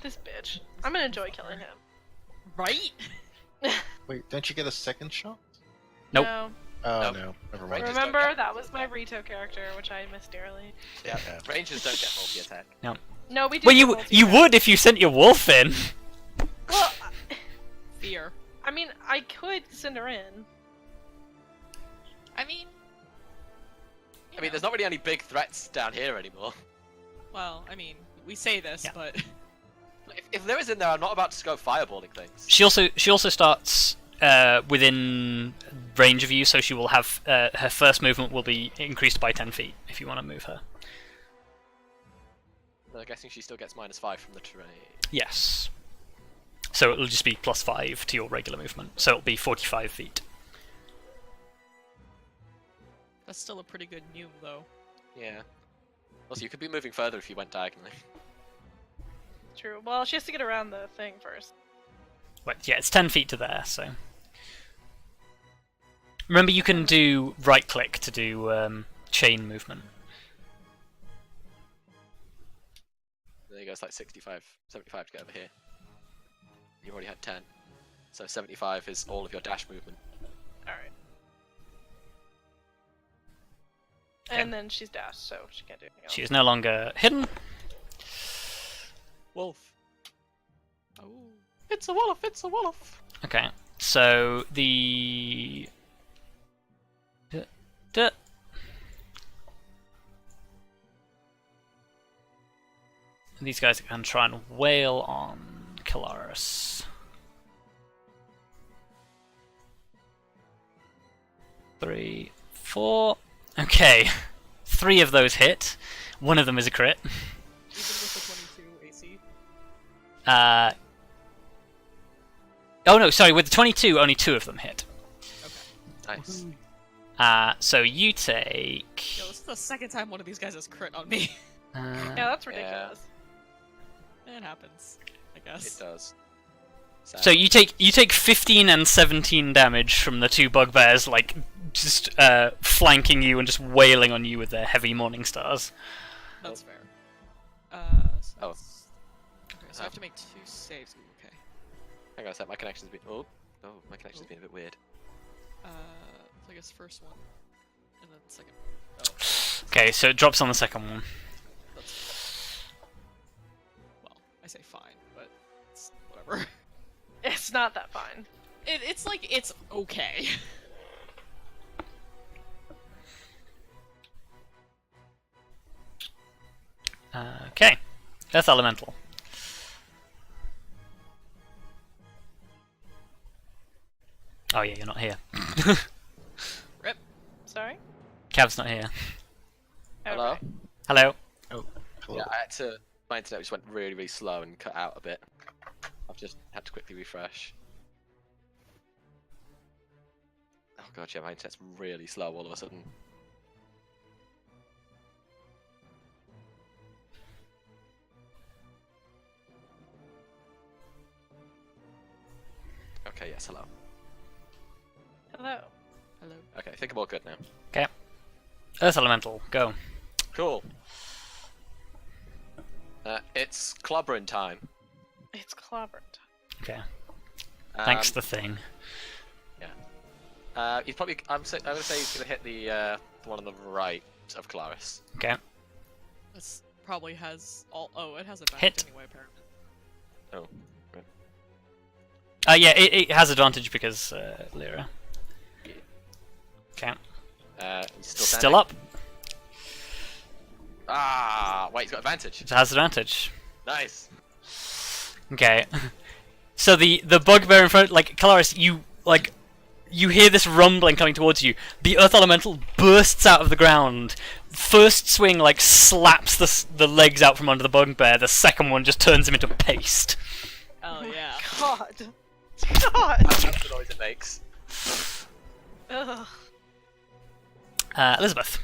this bitch. I'm gonna enjoy killing him. Right? Wait, don't you get a second shot? Nope. No. Oh Nope. no, never Right. mind. Rangers don't Remember, get- that was my Rito character, which I missed dearly. Yeah. Rangers don't get multi-attack. No, we do. Well, get you multi-attack. would if you sent your wolf in. Well, Fear. I mean, I could send her in. I mean... I mean, there's not really any big threats down here anymore. Well, I mean, we say this, Yeah. but... If there is in there, I'm not about to go fireballing things. She also starts within range of you, so she will have her first movement will be increased by 10 feet if you want to move her. I'm guessing she still gets -5 from the terrain. Yes. So it'll just be +5 to your regular movement. So it'll be 45 feet. That's still a pretty good new, though. Yeah. Also, you could be moving further if you went diagonally. True. Well, she has to get around the thing first. But yeah, it's 10 feet to there, so. Remember, you can do right-click to do chain movement. There you go. It's like 65, 75 to get over here. You already had 10, so 75 is all of your dash movement. Alright. And then she's dashed, so she can't do anything else. She is no longer hidden. Wolf. Oh. It's a wolf. It's a wolf. Okay, so the... These guys are going to try and wail on Kelariis. 3, 4. Okay, 3 of those hit. One of them is a crit. Even with the 22 AC? Oh no, sorry, with the 22, only 2 of them hit. Okay. Nice. So you take... Yo, this is the second time one of these guys has crit on me. Yeah, that's ridiculous. It happens, I It guess. does. Sad. So you take 15 and 17 damage from the 2 bugbears, like, just flanking you and just wailing on you with their heavy morning stars. That's fair. So Oh. Okay, so I have to make 2 saves. Ooh, okay. Hang on a sec. My connection's been. Oh, my connection's been a bit weird. So I guess first one, and then second. Oh, Okay, so it drops on the second one. that's well, I say fine, but it's whatever. It's not that fine. It's like it's okay. Okay, Earth Elemental. Oh yeah, you're not here. Rip. Sorry? Cav's not here. Hello? Alright. Hello. Oh, hello. Yeah, I had to. My internet just went really, really slow and cut out a bit. I've just had to quickly refresh. Oh god, yeah, my internet's really slow all of a sudden. Okay, yes, hello. Hello. Hello. Okay, I think I'm all good now. Okay. Earth Elemental, go. Cool. It's clobbering time. It's clobbered. Okay. Thanks, Um, the thing. He's probably. I'm gonna say he's gonna hit the one on the right of Kelariis. Okay. This probably has all. Oh, it has a back Hit. anyway, apparently. Oh, right. Yeah, it has advantage because Lyra. Okay. He's still Still standing. up. Ah, wait, he's got advantage. It has advantage. Nice. Okay. So the bugbear in front, like Kelariis, you hear this rumbling coming towards you. The Earth Elemental bursts out of the ground. First swing like slaps the legs out from under the bugbear. The second one just turns him into paste. Oh yeah. God. God. That's the noise it makes. Ugh. Elizabeth.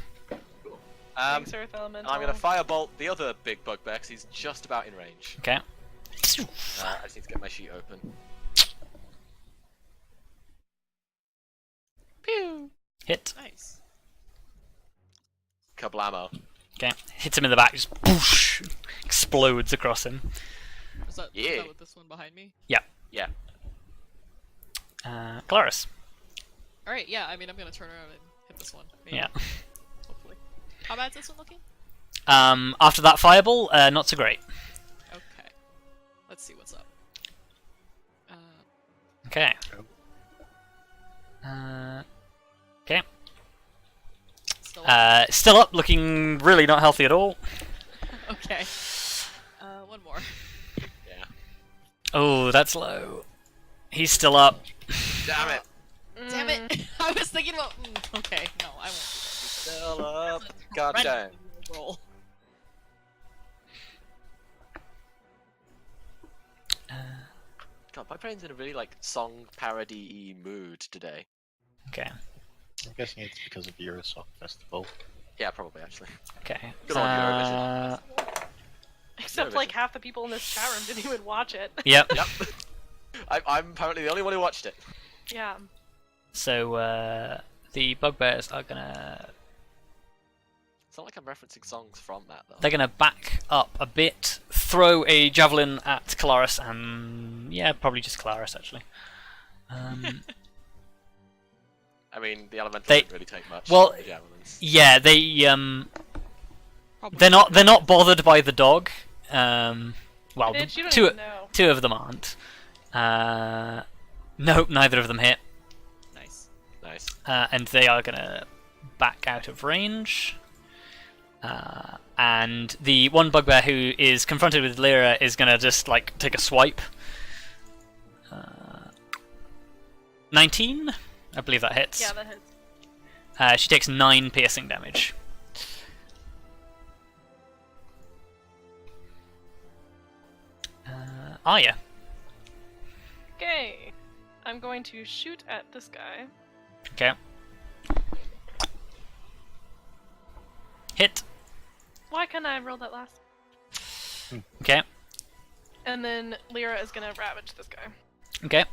Thanks, Earth Elemental. I'm gonna firebolt the other big bugbear because he's just about in range. Okay. I just need to get my sheet open. Pew! Hit. Nice. Kablamo. Okay. Hits him in the back. Just boosh, explodes across him. Is that Yeah. with this one behind me? Yeah. Kelariis. All right. Yeah. I mean, I'm gonna turn around and hit this one. Maybe. Yeah. Hopefully. How bad's this one looking? After that fireball, not so great. Okay. Let's see what's up. Okay. Okay. Still up? Still up, looking really not healthy at all. Okay. One more. Yeah. Oh, that's low. He's still up. Damn it! Damn it! I was thinking about. Okay. No, I won't do that. Still up. That's a God damn. horrendous roll. God, my brain's in a really like song parody mood today. Okay. I'm guessing it's because of your song festival. Yeah, probably actually. Okay. Good on Eurovision. Except like half the people in this chat room didn't even watch it. Yep. Yep. I'm apparently the only one who watched it. Yeah. So, the bugbears are gonna. It's not like I'm referencing songs from that though. They're gonna back up a bit, throw a javelin at Kelariis, and yeah, probably just Kelariis actually. I mean, the elementals They- didn't really take much. well, from the javelins. Yeah, they Probably they're not bothered by the dog. Well, Bitch, you don't two even know. two of them aren't. No, neither of them hit, Nice. Nice. and they are gonna back out of range. And the one bugbear who is confronted with Lyra is gonna just like take a swipe. 19, I believe that hits. Yeah, that hits. She takes 9 piercing damage. Arya. Okay. I'm going to shoot at this guy. Okay. Hit. Why can't I roll that last? Okay. And then Lyra is gonna ravage this guy. Okay.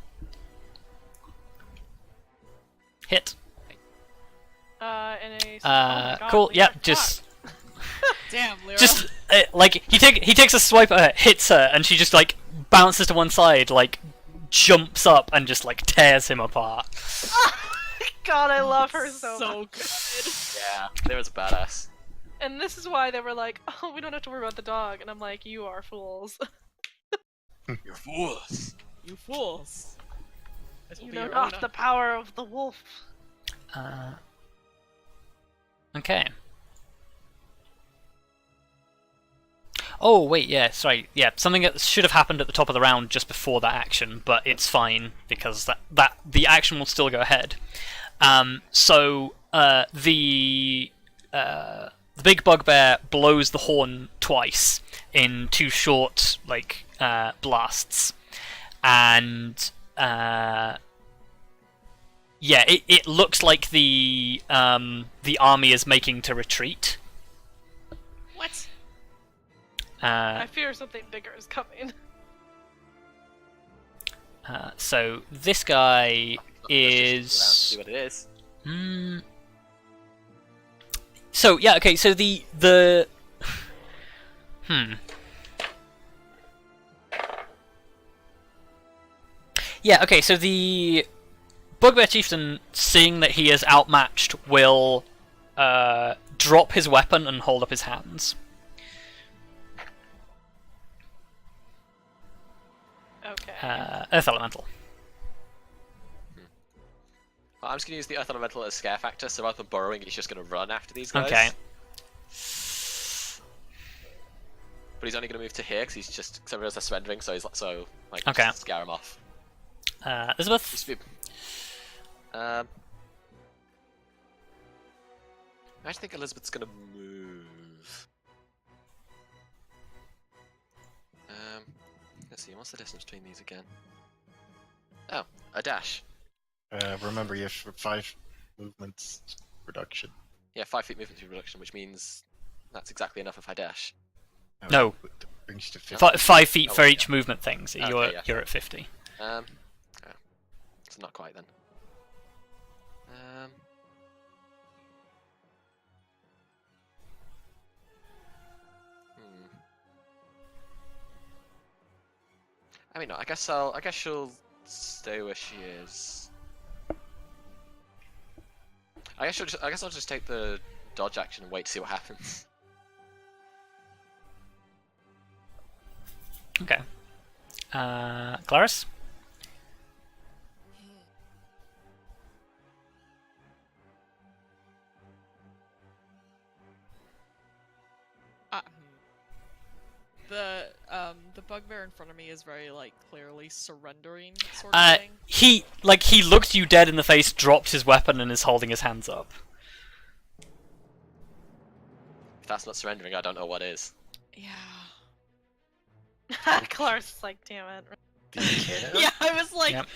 Hit. And a. Oh my God, Cool. Lyra, Yeah, fuck. just Damn, Lyra. like he takes a swipe at her, hits her, and she just like bounces to one side, like jumps up and just like tears him apart. God, I love her so much. so good. Yeah, there was a badass. And this is why they were like, oh, we don't have to worry about the dog. And I'm like, you are fools. You're fools. You fools. This will You be know your not own- the power of the wolf. Okay. Oh wait, yeah, sorry, yeah, something that should have happened at the top of the round just before that action, but it's fine because that the action will still go ahead. So the big bugbear blows the horn twice in 2 short like blasts, and yeah, it looks like the army is making to retreat. What? I fear something bigger is coming. So this guy Let's just is. see what it is. So yeah, okay. So the Yeah, okay. So the bugbear chieftain, seeing that he is outmatched, will drop his weapon and hold up his hands. Okay. Earth elemental. Well, I'm just gonna use the Earth Elemental as scare factor, so rather than burrowing, he's just gonna run after these guys. Okay. But he's only gonna move to here because he's just because everyone's surrendering, so he's like Okay. just scare him off. Elizabeth. Just be... I actually think Elizabeth's gonna move. Let's see, what's the distance between these again? Oh, a dash. Remember, you have 5 movements reduction. Yeah, 5 feet movement speed reduction, which means that's exactly enough if I dash. No. That brings you to 50. 5 feet Oh, for okay. each movement thing, so Okay, yeah. you're at 50. Oh, it's not quite then. I mean, no, I guess she'll stay where she is. I guess I'll just take the dodge action and wait to see what happens. Okay. Kelariis. The bugbear in front of me is very like clearly surrendering sort of thing. He looked you dead in the face, dropped his weapon, and is holding his hands up. If that's not surrendering, I don't know what is. Yeah. Clark's is like, damn it. Do you care? Yeah, I was like, Yep.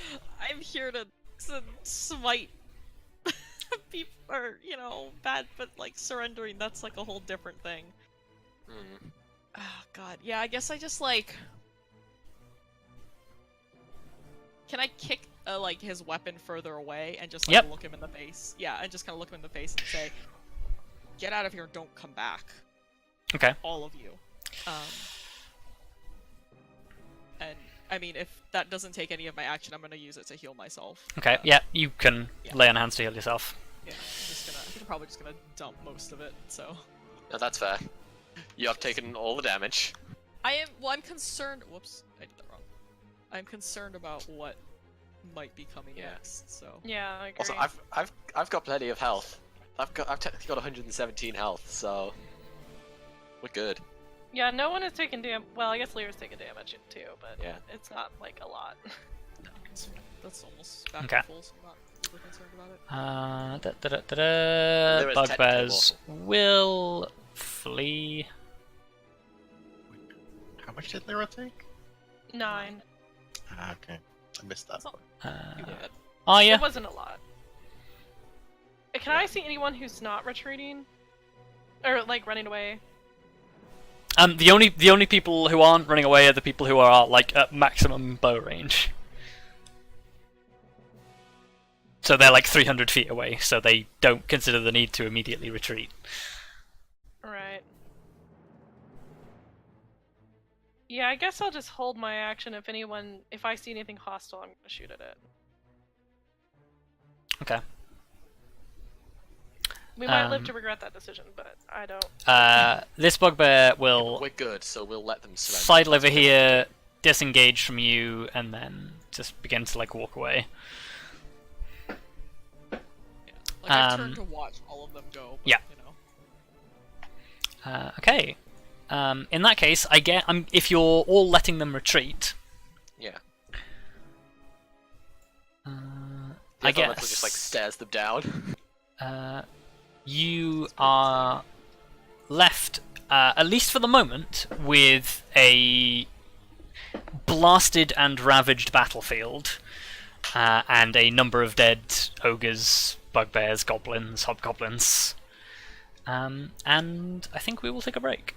I'm here to smite people, or bad, but like surrendering, that's like a whole different thing. Hmm. Oh god, yeah, I guess I just like... Can I kick like his weapon further away and just Yep. look him in the face? Yeah, and just kind of look him in the face and say, "Get out of here! Don't come back, Okay. all of you." And I mean, if that doesn't take any of my action, I'm gonna use it to heal myself. Okay. Yeah, you can yeah. lay on hands to heal yourself. Yeah, I think I'm probably just gonna dump most of it. So. No, that's fair. You have taken all the damage. I'm concerned. Whoops, I did that wrong. I'm concerned about what might be coming Yeah. next. So. Yeah, I agree. Also, I've got plenty of health. I've technically got 117 health, so we're good. Yeah, no one has taken damage. Well, I guess Lear's taken damage too, but Yeah. it's not like a lot. That's almost back Okay. to full, so I'm not super concerned about it. There is Bugbears will flee. How much did Lyra take? 9. Ah, okay. I missed that. It's not Uh, too bad. Arya? It wasn't a lot. Can I see anyone who's not retreating? Or, like, running away? The only people who aren't running away are the people who are like at maximum bow range. So they're like 300 feet away, so they don't consider the need to immediately retreat. Right. Yeah, I guess I'll just hold my action if I see anything hostile, I'm gonna shoot at it. Okay. We might live to regret that decision, but I don't. This bugbear will We're good, so we'll let them surrender. sidle over here, disengage from you, and then just begin to like walk away. Like I Um, turned to watch all of them go. But, yeah. You know. Okay. In that case, if you're all letting them retreat, Yeah. I The other guess elemental just like stares them down. You are left, at least for the moment, with a blasted and ravaged battlefield, and a number of dead ogres, bugbears, goblins, hobgoblins. And I think we will take a break.